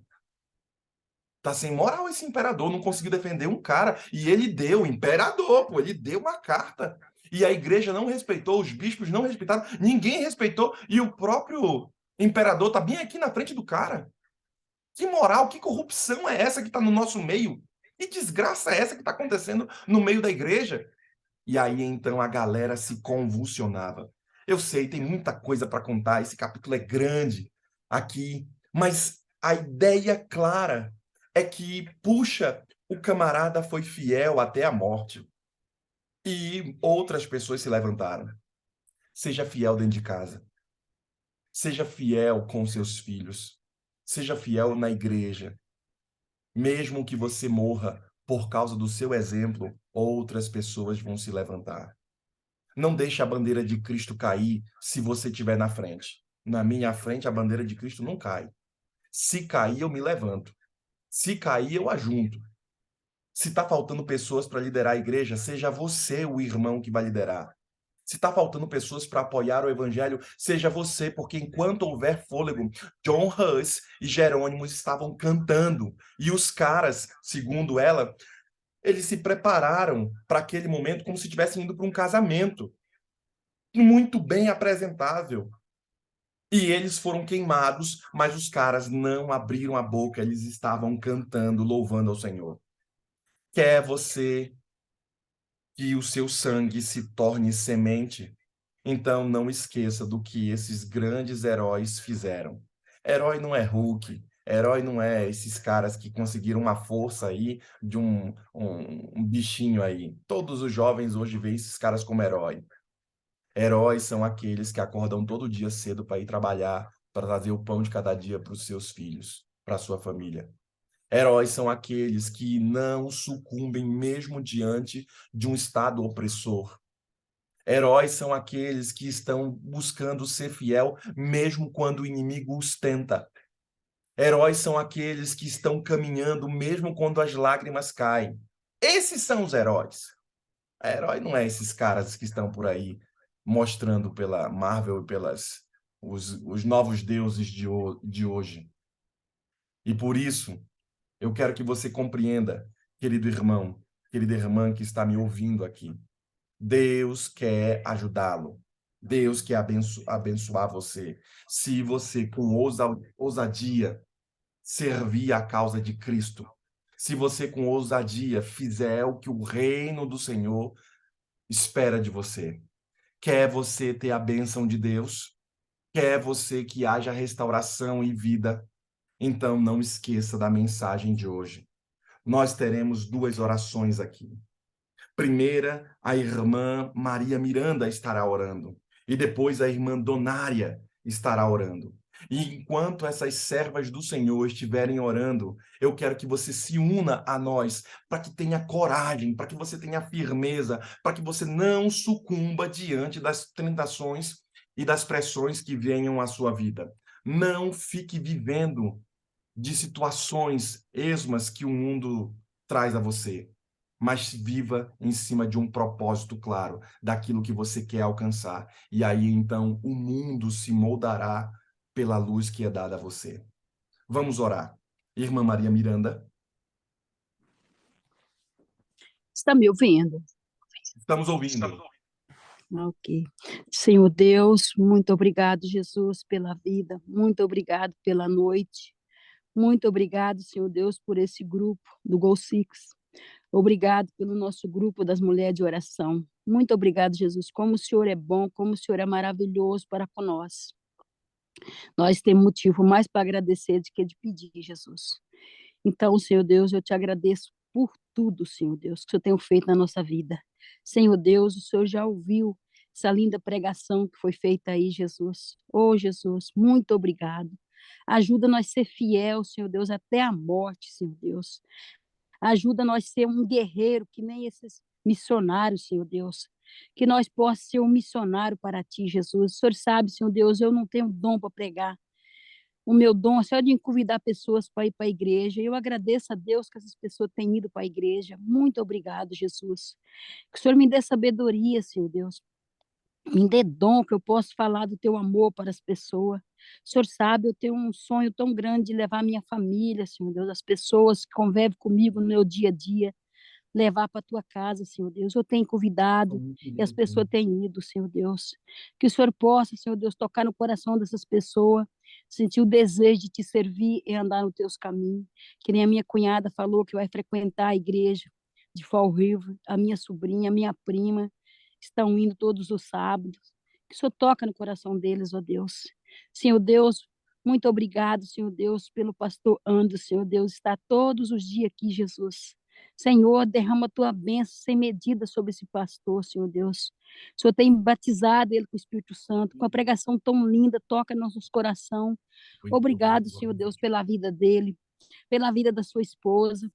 Tá sem moral esse imperador, não conseguiu defender um cara. E ele deu, o imperador, pô, ele deu uma carta. E a igreja não respeitou, os bispos não respeitaram, ninguém respeitou, e o próprio imperador tá bem aqui na frente do cara. Que moral, que corrupção é essa que está no nosso meio? Que desgraça é essa que está acontecendo no meio da igreja? E aí, então, a galera se convulsionava. Eu sei, tem muita coisa para contar, esse capítulo é grande aqui, mas a ideia clara é que, puxa, o camarada foi fiel até a morte e outras pessoas se levantaram. Seja fiel dentro de casa. Seja fiel com seus filhos. Seja fiel na igreja. Mesmo que você morra por causa do seu exemplo, outras pessoas vão se levantar. Não deixe a bandeira de Cristo cair se você estiver na frente. Na minha frente, a bandeira de Cristo não cai. Se cair, eu me levanto. Se cair, eu ajunto. Se está faltando pessoas para liderar a igreja, seja você o irmão que vai liderar. Se está faltando pessoas para apoiar o evangelho, seja você, porque enquanto houver fôlego, John Hus e Jerônimo estavam cantando. E os caras, segundo ela, eles se prepararam para aquele momento como se estivessem indo para um casamento. Muito bem apresentável. E eles foram queimados, mas os caras não abriram a boca, eles estavam cantando, louvando ao Senhor. Quer você que o seu sangue se torne semente? Então não esqueça do que esses grandes heróis fizeram. Herói não é Hulk, herói não é esses caras que conseguiram uma força aí de um bichinho aí. Todos os jovens hoje veem esses caras como herói. Heróis são aqueles que acordam todo dia cedo para ir trabalhar, para trazer o pão de cada dia para os seus filhos, para a sua família. Heróis são aqueles que não sucumbem mesmo diante de um estado opressor. Heróis são aqueles que estão buscando ser fiel mesmo quando o inimigo os tenta. Heróis são aqueles que estão caminhando mesmo quando as lágrimas caem. Esses são os heróis. Herói não é esses caras que estão por aí mostrando pela Marvel e pelas os novos deuses de hoje. E por isso, eu quero que você compreenda, querido irmão, querida irmã que está me ouvindo aqui. Deus quer ajudá-lo. Deus quer abençoar você. Se você, com ousadia, servir a causa de Cristo. Se você, com ousadia, fizer o que o reino do Senhor espera de você. Quer você ter a bênção de Deus? Quer você que haja restauração e vida? Então não esqueça da mensagem de hoje. Nós teremos 2 orações aqui. Primeira, a irmã Maria Miranda estará orando. E depois a irmã Donária estará orando. E enquanto essas servas do Senhor estiverem orando, eu quero que você se una a nós, para que tenha coragem, para que você tenha firmeza, para que você não sucumba diante das tentações e das pressões que venham à sua vida. Não fique vivendo de situações esmas que o mundo traz a você, mas viva em cima de um propósito claro, daquilo que você quer alcançar. E aí, então, o mundo se moldará pela luz que é dada a você. Vamos orar. Irmã Maria Miranda, Está me ouvindo? estamos ouvindo. Ok. Senhor Deus, muito obrigado, Jesus, pela vida. Muito obrigado pela noite. Muito obrigado, Senhor Deus, por esse grupo do Go Six. Obrigado pelo nosso grupo das mulheres de oração. Muito obrigado, Jesus. Como o Senhor é bom, como o Senhor é maravilhoso para com nós. Nós temos motivo mais para agradecer do que de pedir, Jesus. Então, Senhor Deus, eu te agradeço por tudo, Senhor Deus, que o Senhor tem feito na nossa vida. Senhor Deus, o Senhor já ouviu essa linda pregação que foi feita aí, Jesus. Oh, Jesus, muito obrigado. Ajuda nós a ser fiel, Senhor Deus, até a morte, Senhor Deus. Ajuda nós a ser um guerreiro, que nem esses missionários, Senhor Deus. Que nós possamos ser um missionário para Ti, Jesus. O Senhor sabe, Senhor Deus, eu não tenho dom para pregar. O meu dom é só de convidar pessoas para ir para a igreja. Eu agradeço a Deus que essas pessoas têm ido para a igreja. Muito obrigado, Jesus. Que o Senhor me dê sabedoria, Senhor Deus. Me dê dom que eu possa falar do teu amor para as pessoas. O Senhor sabe, eu tenho um sonho tão grande de levar minha família, Senhor Deus, as pessoas que convivem comigo no meu dia a dia, levar para a tua casa, Senhor Deus. Eu tenho convidado e as pessoas têm ido, Senhor Deus. Que o Senhor possa, Senhor Deus, tocar no coração dessas pessoas, sentir o desejo de te servir e andar nos teus caminhos. Que nem a minha cunhada falou que vai frequentar a igreja de Fall River, a minha sobrinha, a minha prima, estão indo todos os sábados. Que o Senhor toca no coração deles, ó Deus. Senhor Deus, Muito obrigado, Senhor Deus, pelo pastor Anderson, Senhor Deus, está todos os dias aqui, Jesus. Senhor, derrama a tua bênção sem medida sobre esse pastor, Senhor Deus. O Senhor tem batizado ele com o Espírito Santo, com a pregação tão linda, toca nossos corações. Obrigado, Senhor Deus, pela vida dele, pela vida da sua esposa,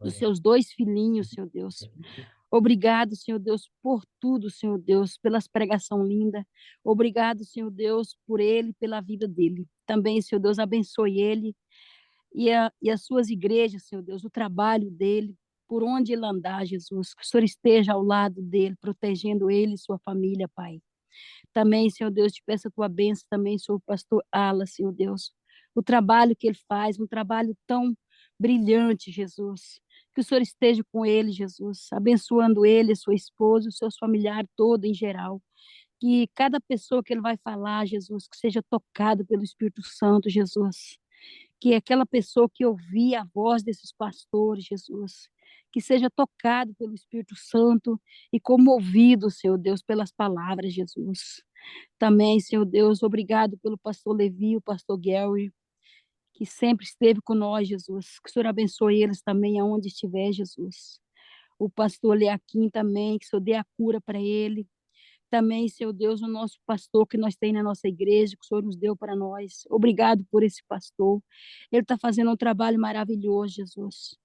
dos seus 2 filhinhos, Senhor Deus. Obrigado, Senhor Deus, por tudo, Senhor Deus, pelas pregação linda. Obrigado, Senhor Deus, por ele, pela vida dele. Também, Senhor Deus, abençoe ele e as suas igrejas, Senhor Deus, o trabalho dele, por onde ele andar, Jesus. Que o Senhor esteja ao lado dele, protegendo ele e sua família, Pai. Também, Senhor Deus, te peço a tua bênção também sobre o pastor Ala, Senhor Deus. O trabalho que ele faz, um trabalho tão brilhante, Jesus. Que o Senhor esteja com ele, Jesus, abençoando ele, sua esposa, os seus familiares, todo em geral. Que cada pessoa que ele vai falar, Jesus, que seja tocado pelo Espírito Santo, Jesus. Que aquela pessoa que ouvir a voz desses pastores, Jesus, que seja tocado pelo Espírito Santo e comovido, Senhor Deus, pelas palavras, Jesus. Também, Senhor Deus, obrigado pelo pastor Levi, o pastor Gary, que sempre esteve com nós, Jesus. Que o Senhor abençoe eles também aonde estiver, Jesus. O pastor Leaquim também, que o Senhor dê a cura para ele. Também, Senhor Deus, o nosso pastor que nós temos na nossa igreja, que o Senhor nos deu para nós. Obrigado por esse pastor. Ele está fazendo um trabalho maravilhoso, Jesus.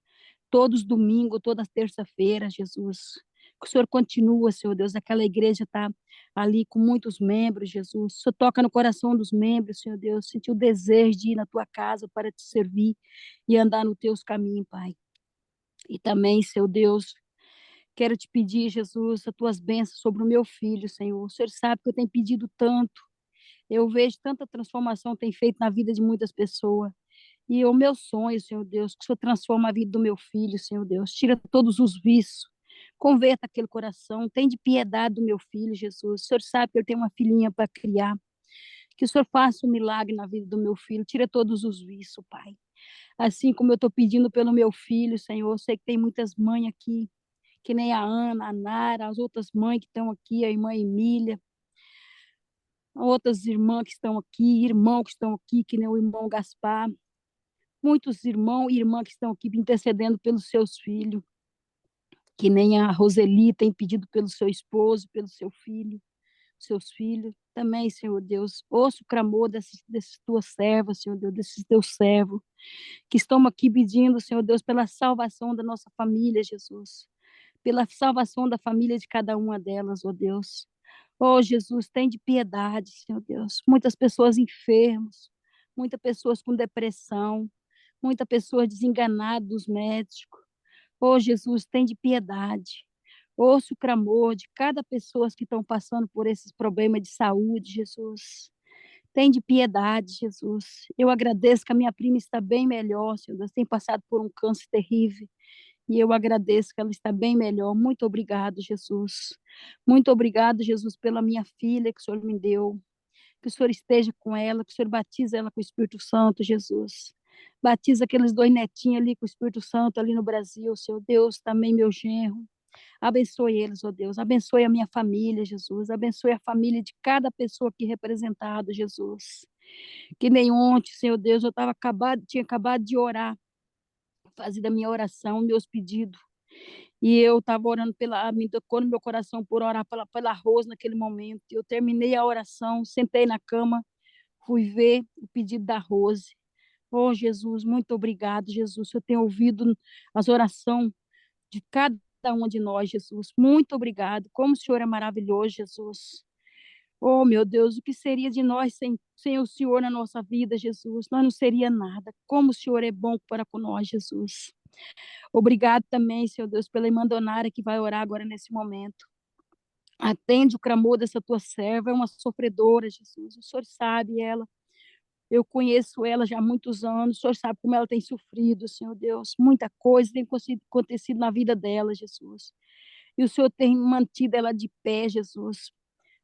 Todos domingo, toda terça-feira, Jesus. Que o Senhor continua, Senhor Deus. Aquela igreja está ali com muitos membros, Jesus. O Senhor toca no coração dos membros, Senhor Deus. Sentiu o desejo de ir na tua casa para te servir e andar nos teus caminhos, Pai. E também, Senhor Deus, quero te pedir, Jesus, as tuas bênçãos sobre o meu filho, Senhor. O Senhor sabe que eu tenho pedido tanto. Eu vejo tanta transformação tem feito na vida de muitas pessoas. E o meu sonho, Senhor Deus, que o Senhor transforma a vida do meu filho, Senhor Deus. Tira todos os vícios. Converta aquele coração. Tem de piedade do meu filho, Jesus. O Senhor sabe que eu tenho uma filhinha para criar. Que o Senhor faça um milagre na vida do meu filho. Tira todos os vícios, Pai. Assim como eu estou pedindo pelo meu filho, Senhor. Eu sei que tem muitas mães aqui, que nem a Ana, a Nara, as outras mães que estão aqui, a irmã Emília, outras irmãs que estão aqui, irmãos que estão aqui, que nem o irmão Gaspar. Muitos irmãos e irmãs que estão aqui intercedendo pelos seus filhos, que nem a Roseli tem pedido pelo seu esposo, pelo seu filho, seus filhos. Também, Senhor Deus, ouça o clamor desses tuas servas, Senhor Deus, desses teus servos, que estão aqui pedindo, Senhor Deus, pela salvação da nossa família, Jesus, pela salvação da família de cada uma delas, ó Deus. Oh, Jesus, tem de piedade, Senhor Deus. Muitas pessoas enfermas, muitas pessoas com depressão, muitas pessoas desenganadas dos médicos. Oh, Jesus, tem de piedade. Ouça o clamor de cada pessoa que estão passando por esses problemas de saúde, Jesus. Tem de piedade, Jesus. Eu agradeço que a minha prima está bem melhor, Senhor Deus. Tem passado por um câncer terrível. E eu agradeço que ela está bem melhor. Muito obrigado, Jesus. Muito obrigado, Jesus, pela minha filha que o Senhor me deu. Que o Senhor esteja com ela, que o Senhor batize ela com o Espírito Santo, Jesus. Batiza aqueles 2 netinhos ali com o Espírito Santo ali no Brasil, Senhor Deus, também meu genro. Abençoe eles, ó Deus. Abençoe a minha família, Jesus. Abençoe a família de cada pessoa aqui representada, Jesus. Que nem ontem, Senhor Deus, tinha acabado de orar, fazer a minha oração, meus pedidos. E eu estava orando me tocou no meu coração por orar pela Rose naquele momento. Eu terminei a oração, sentei na cama, fui ver o pedido da Rose. Oh, Jesus, muito obrigado, Jesus. Eu tenho ouvido as orações de cada um de nós, Jesus. Muito obrigado. Como o Senhor é maravilhoso, Jesus. Oh, meu Deus, o que seria de nós sem o Senhor na nossa vida, Jesus? Nós não seria nada. Como o Senhor é bom para com nós, Jesus. Obrigado também, Senhor Deus, pela irmã Donara que vai orar agora nesse momento. Atende o clamor dessa tua serva, é uma sofredora, Jesus. O Senhor sabe ela. Eu conheço ela já há muitos anos. O Senhor sabe como ela tem sofrido, Senhor Deus. Muita coisa tem acontecido na vida dela, Jesus. E o Senhor tem mantido ela de pé, Jesus.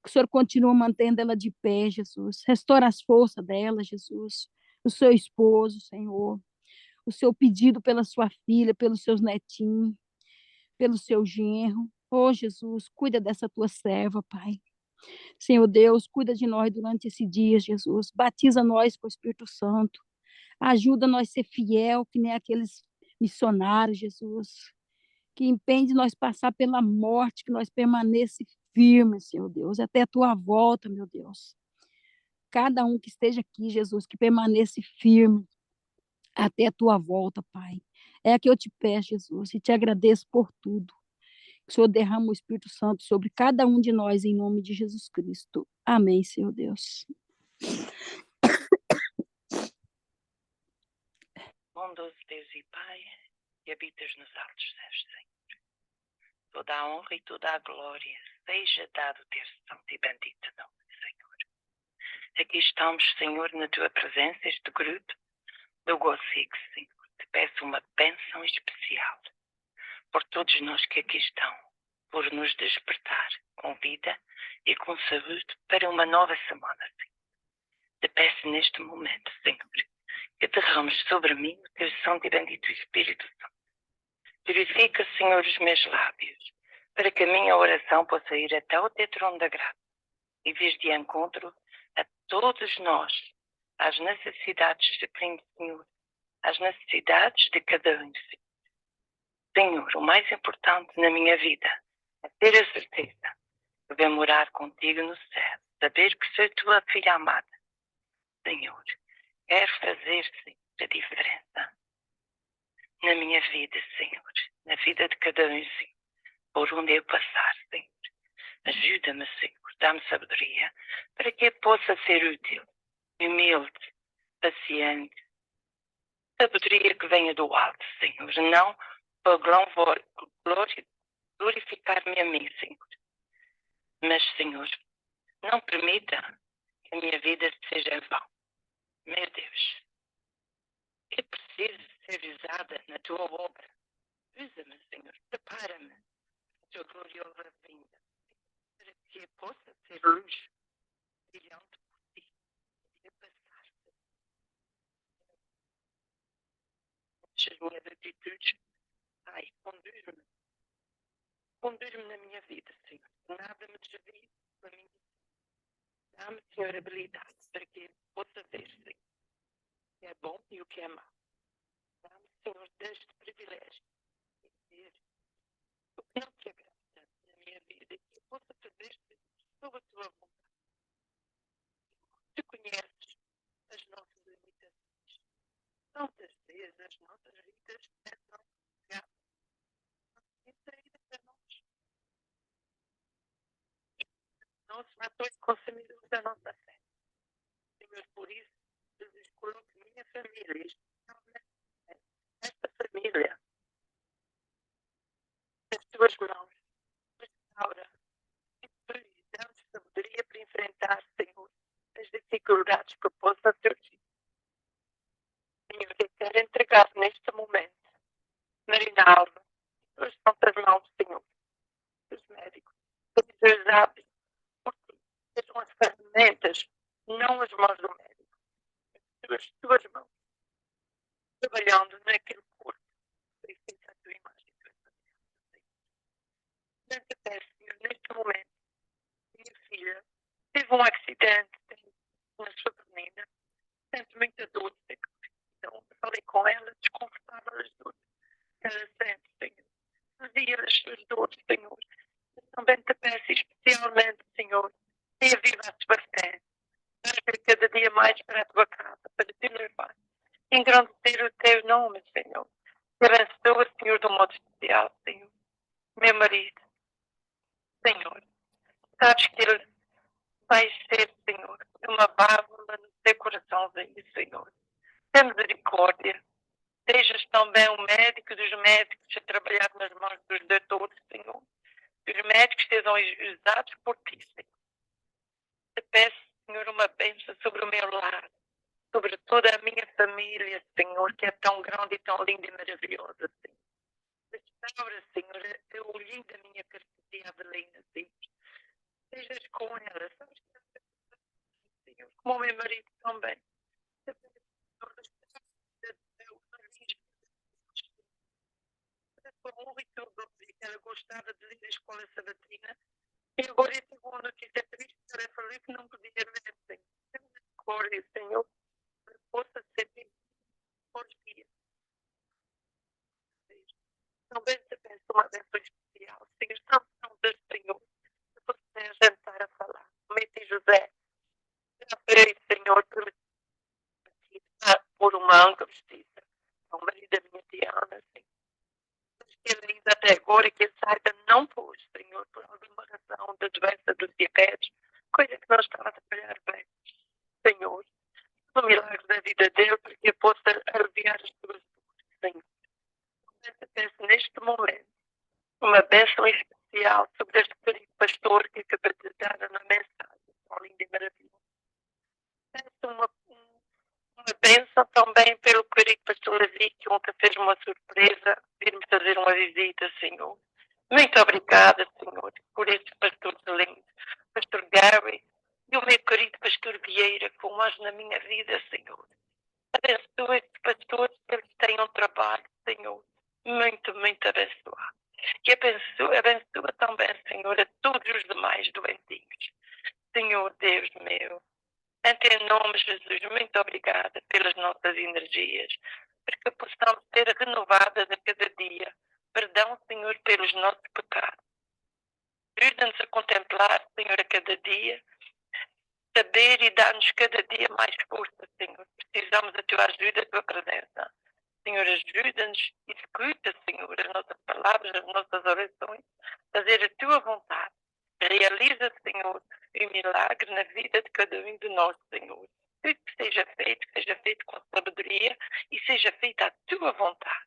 Que o Senhor continua mantendo ela de pé, Jesus. Restaura as forças dela, Jesus. O seu esposo, Senhor. O seu pedido pela sua filha, pelos seus netinhos, pelo seu genro. Oh, Jesus, cuida dessa tua serva, Pai. Senhor Deus, cuida de nós durante esse dia, Jesus. Batiza nós com o Espírito Santo. Ajuda nós a ser fiel, que nem aqueles missionários, Jesus. Que impede nós passar pela morte, que nós permaneça firmes, Senhor Deus, até a tua volta, meu Deus. Cada um que esteja aqui, Jesus, que permaneça firme até a tua volta, Pai. É que eu te peço, Jesus, e te agradeço por tudo. Que o Senhor derrama o Espírito Santo sobre cada um de nós, em nome de Jesus Cristo. Amém, Senhor Deus. Bondoso Deus e Pai, que habitas nos altos céus, Senhor. Toda a honra e toda a glória seja dado teu santo e bendito nome, Senhor. Aqui estamos, Senhor, na tua presença, este grupo do Gossigo, Senhor. Te peço uma bênção especial por todos nós que aqui estão, por nos despertar com vida e com saúde para uma nova semana, Senhor. Te peço neste momento, Senhor, que derrames sobre mim o teu santo e bendito Espírito Santo. Purifica, Senhor, os meus lábios, para que a minha oração possa ir até o teu trono da graça e vir de encontro a todos nós, às necessidades de Senhor, às necessidades de cada um, Senhor. Senhor, o mais importante na minha vida é ter a certeza de ver morar contigo no céu, saber que sou tua filha amada. Senhor, quero fazer, Senhor, a diferença na minha vida, Senhor, na vida de cada um, Senhor, por onde eu passar, Senhor. Ajuda-me, Senhor, dá-me sabedoria para que eu possa ser útil, humilde, paciente. Sabedoria que venha do alto, Senhor, não para glorificar-me a mim, Senhor. Mas, Senhor, não permita que a minha vida seja em vão. Meu Deus, eu preciso ser usada na tua obra. Usa-me, Senhor, prepara-me a tua gloriosa vinda, para que eu possa ser luz brilhante por ti e passar as minhas atitudes. Ai, conduz-me na minha vida, Senhor. Nada me desvie da minha vida. Dá-me, Senhor, habilidade para que eu possa ver, Senhor, o que é bom e o que é mau. Dá-me, Senhor, deste privilégio de ver o que não te agrada na minha vida e que eu possa fazer, Senhor, sob a tua vontade. Tu conheces as nossas limitações. Tantas vezes as nossas vidas são pegadas e saídas para nós. Nossos fatores consumidores da nossa fé. Senhor, por isso, Jesus, coloque minha família, esta família, nas tuas mãos. Restaura e dá-nos sabedoria para enfrentar, Senhor, as dificuldades que possam surgir. Senhor, eu quero entregar neste momento Marina Alva, as nossas mãos, Senhor, os médicos, os teus hábitos, porque sejam as ferramentas, não as mãos do médico, as tuas mãos, trabalhando naquele corpo, purifica a tua imagem e a tua semelhança. Não te peço, Senhor, neste momento, minha filha teve um acidente na sua perninha, sente muita dor, Senhor. Então, falei com ela, desconfortável as dores que ela sente, Senhor. Alivia as suas dores, Senhor. Eu também te peço especialmente, Senhor, tenha viva a tua fé. Para cada dia mais para a tua casa, para te levar. Engrandecer o teu nome, Senhor. Te abençoa, Senhor, de um modo especial, Senhor. Meu marido, Senhor, sabes que ele vai ser, Senhor, uma válvula no teu coraçãozinho, Senhor. Tem misericórdia. Sejas também o médico dos médicos a trabalhar nas mãos dos doutores, Senhor. Que os médicos sejam usados por ti, Senhor. Te peço, Senhor, uma bênção sobre o meu lar, sobre toda a minha família, Senhor, que é tão grande e tão linda e maravilhosa, Senhor. Restaura, Senhor, o olhinho da minha carteira Avelina, Senhor. Sejas com ela, sabes, Senhor, como o meu marido também. Ela gostava de ir à escola sabatina E agora esse uma notícia triste, eu falei que não podia ver, Senhor. Glória, Senhor, que possa ser por dia. Talvez você pense uma bênção especial, Senhor, não Deus, Senhor, que você jantar a falar. Mete José, já veio, Senhor, por uma anca vestida, ao marido da minha Diana, Senhor. Que ele até agora que ele saiba não pôs, Senhor, por alguma razão da doença do diabetes, coisa que não estava a trabalhar bem, Senhor. O milagre da vida dele, para que eu possa aliviar as tuas dores, Senhor. Eu peço neste momento uma bênção especial sobre este querido pastor que acabou de dar na mensagem, tão lindo e maravilhoso. Peço uma bênção também pelo querido pastor Levi, que ontem fez uma surpresa, vir-me fazer uma visita, Senhor. Muito obrigada, Senhor, por estes pastores lindos. Pastor Gary e o meu querido pastor Vieira, que um anjo na minha vida, Senhor. Abençoa estes pastores, que eles tenham trabalho, Senhor. Muito, muito abençoado. E abençoa também, Senhor, a todos os demais doentinhos. Senhor Deus meu, em nome de Jesus, muito obrigada pelas nossas energias, para que possamos ser renovadas a cada dia. Perdão, Senhor, pelos nossos pecados. Ajuda-nos a contemplar, Senhor, a cada dia, saber e dar-nos cada dia mais força, Senhor. Precisamos da Tua ajuda, da Tua presença. Senhor, ajuda-nos e escuta, Senhor, as nossas palavras, as nossas orações, fazer a Tua vontade. Realiza, Senhor, o milagre na vida de cada um de nós, Senhor. Tudo que seja feito com sabedoria e seja feita a Tua vontade.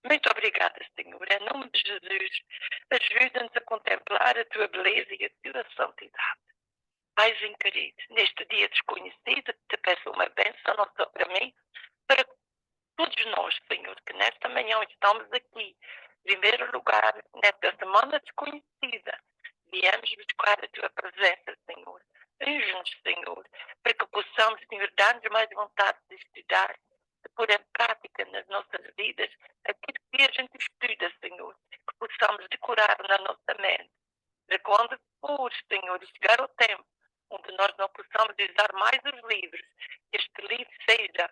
Muito obrigada, Senhor. Em nome de Jesus, ajuda-nos a contemplar a Tua beleza e a Tua santidade. Paizinho querido, neste dia desconhecido, te peço uma bênção, não só para mim, para todos nós, Senhor, que nesta manhã estamos aqui, em primeiro lugar, nesta semana desconhecida, viemos buscar a Tua presença, Senhor. Ajuda-nos, Senhor, para que possamos, Senhor, dar-nos mais vontade de estudar, de pôr em prática nas nossas vidas aquilo que a gente estuda, Senhor, que possamos decorar na nossa mente. Para quando for, Senhor, chegar o tempo onde nós não possamos usar mais os livros, que este livro seja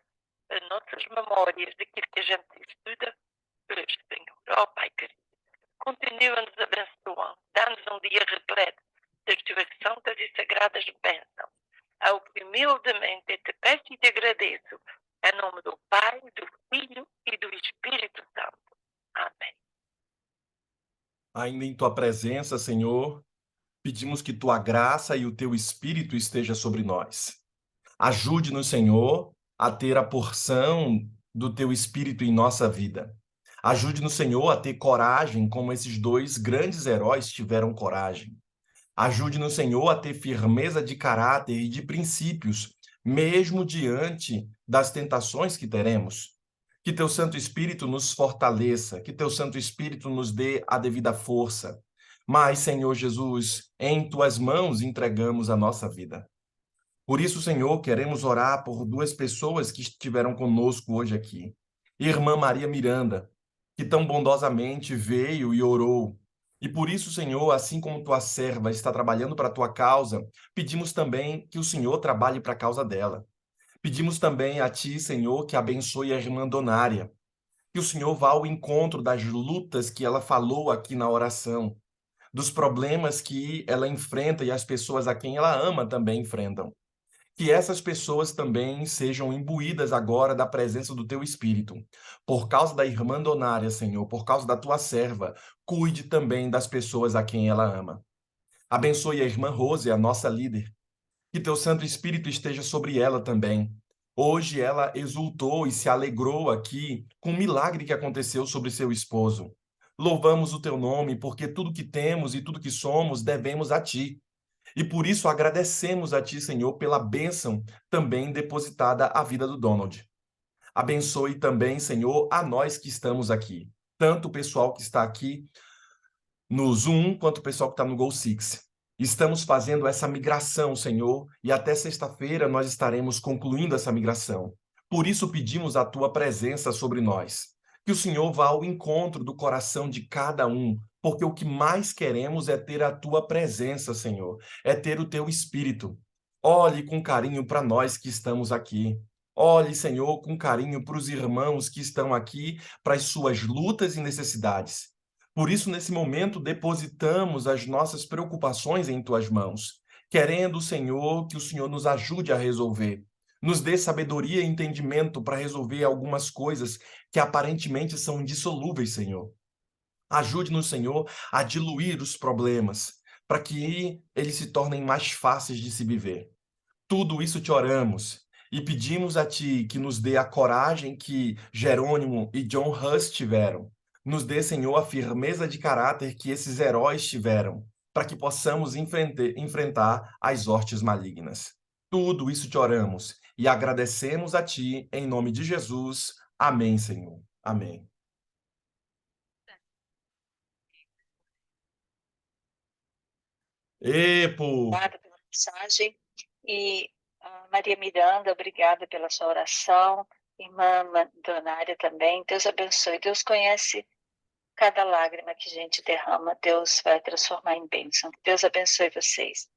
as nossas memórias daquilo que a gente estuda hoje, Senhor. Oh, Pai querido, continua-nos abençoando, dá-nos um dia repleto das Tuas santas e sagradas bênçãos. Ao que humildemente te peço e te agradeço, em nome do Pai, do Filho e do Espírito Santo. Amém. Ainda em tua presença, Senhor, pedimos que tua graça e o teu Espírito esteja sobre nós. Ajude-nos, Senhor, a ter a porção do teu Espírito em nossa vida. Ajude-nos, Senhor, a ter coragem como esses dois grandes heróis tiveram coragem. Ajude-nos, Senhor, a ter firmeza de caráter e de princípios, mesmo diante das tentações que teremos. Que teu Santo Espírito nos fortaleça, que teu Santo Espírito nos dê a devida força. Mas, Senhor Jesus, em tuas mãos entregamos a nossa vida. Por isso, Senhor, queremos orar por duas pessoas que estiveram conosco hoje aqui. Irmã Maria Miranda, que tão bondosamente veio e orou. E por isso, Senhor, assim como tua serva está trabalhando para a tua causa, pedimos também que o Senhor trabalhe para a causa dela. Pedimos também a ti, Senhor, que abençoe a irmã Donária, que o Senhor vá ao encontro das lutas que ela falou aqui na oração, dos problemas que ela enfrenta e as pessoas a quem ela ama também enfrentam. Que essas pessoas também sejam imbuídas agora da presença do teu Espírito. Por causa da irmã Donária, Senhor, por causa da tua serva, cuide também das pessoas a quem ela ama. Abençoe a irmã Rose, a nossa líder. Que teu Santo Espírito esteja sobre ela também. Hoje ela exultou e se alegrou aqui com o milagre que aconteceu sobre seu esposo. Louvamos o teu nome, porque tudo que temos e tudo que somos devemos a ti. E por isso agradecemos a ti, Senhor, pela bênção também depositada à vida do Donald. Abençoe também, Senhor, a nós que estamos aqui. Tanto o pessoal que está aqui no Zoom, quanto o pessoal que está no Go6. Estamos fazendo essa migração, Senhor, e até sexta-feira nós estaremos concluindo essa migração. Por isso pedimos a tua presença sobre nós. Que o Senhor vá ao encontro do coração de cada um, porque o que mais queremos é ter a tua presença, Senhor, é ter o teu Espírito. Olhe com carinho para nós que estamos aqui. Olhe, Senhor, com carinho para os irmãos que estão aqui, para as suas lutas e necessidades. Por isso, nesse momento, depositamos as nossas preocupações em tuas mãos, querendo, Senhor, que o Senhor nos ajude a resolver. Nos dê sabedoria e entendimento para resolver algumas coisas que aparentemente são indissolúveis, Senhor. Ajude-nos, Senhor, a diluir os problemas, para que eles se tornem mais fáceis de se viver. Tudo isso te oramos e pedimos a Ti que nos dê a coragem que Jerônimo e John Hus tiveram. Nos dê, Senhor, a firmeza de caráter que esses heróis tiveram, para que possamos enfrentar as hortes malignas. Tudo isso te oramos e agradecemos a Ti, em nome de Jesus. Amém, Senhor. Amém. Epo! Obrigada pela mensagem. E Maria Miranda, obrigada pela sua oração. Irmã Donária também. Deus abençoe. Deus conhece cada lágrima que a gente derrama. Deus vai transformar em bênção. Deus abençoe vocês.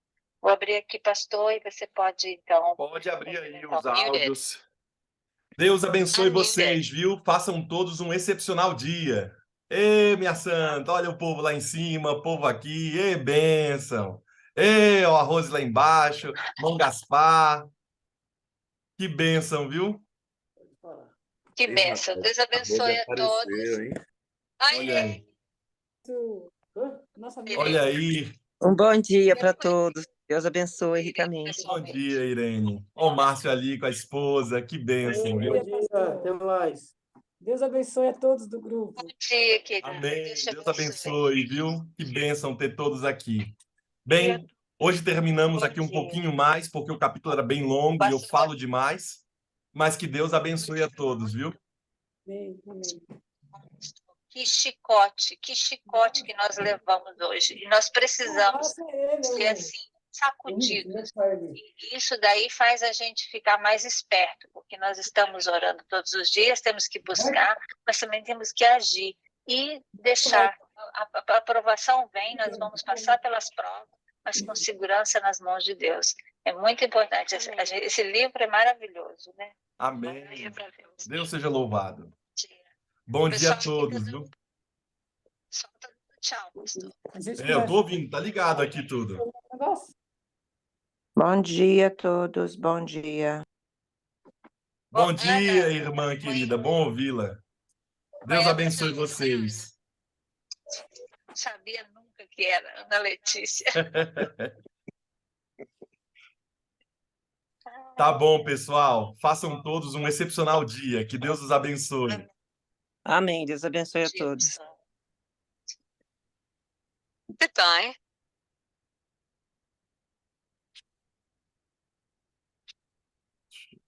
Vou abrir aqui, pastor, e você pode, então... Pode abrir aí então, os áudios. Deus abençoe vocês, viu? Façam todos um excepcional dia. Ê, minha santa, olha o povo lá em cima, o povo aqui. Ê, bênção. Ê, o arroz lá embaixo, Mão Gaspar. Que bênção, viu? Que bênção. Deus abençoe a todos. Olha aí. Olha aí. Um bom dia para todos. Deus abençoe ricamente. Bom dia, Irene. Ó, o Márcio ali com a esposa. Que bênção, viu? Bom dia, até mais. Deus abençoe a todos do grupo. Bom dia, querida. Amém. Deus te Deus abençoe, viu? Que bênção ter todos aqui. Bem, hoje terminamos aqui um pouquinho mais, porque o capítulo era bem longo e eu falo demais. Mas que Deus abençoe a todos, viu? Amém, amém. Que chicote que nós levamos hoje. E nós precisamos ser assim, sacudidos. E isso daí faz a gente ficar mais esperto, porque nós estamos orando todos os dias, temos que buscar, mas também temos que agir e deixar. A aprovação vem, nós vamos passar pelas provas, mas com segurança nas mãos de Deus. É muito importante. Esse livro é maravilhoso, né? Amém. Glória pra Deus. Deus seja louvado. Dia. Bom dia a Pessoal, todos, viu? Só tá dando tchau, pastor. Eu tô ouvindo, tá ligado aqui tudo. Bom dia a todos. Bom dia. Bom Ana, dia, irmã querida. Bom ouvi-la. Deus abençoe vocês. Não sabia nunca que era Ana Letícia. Tá bom, pessoal. Façam todos um excepcional dia. Que Deus os abençoe. Amém. Deus abençoe a todos. Goodbye.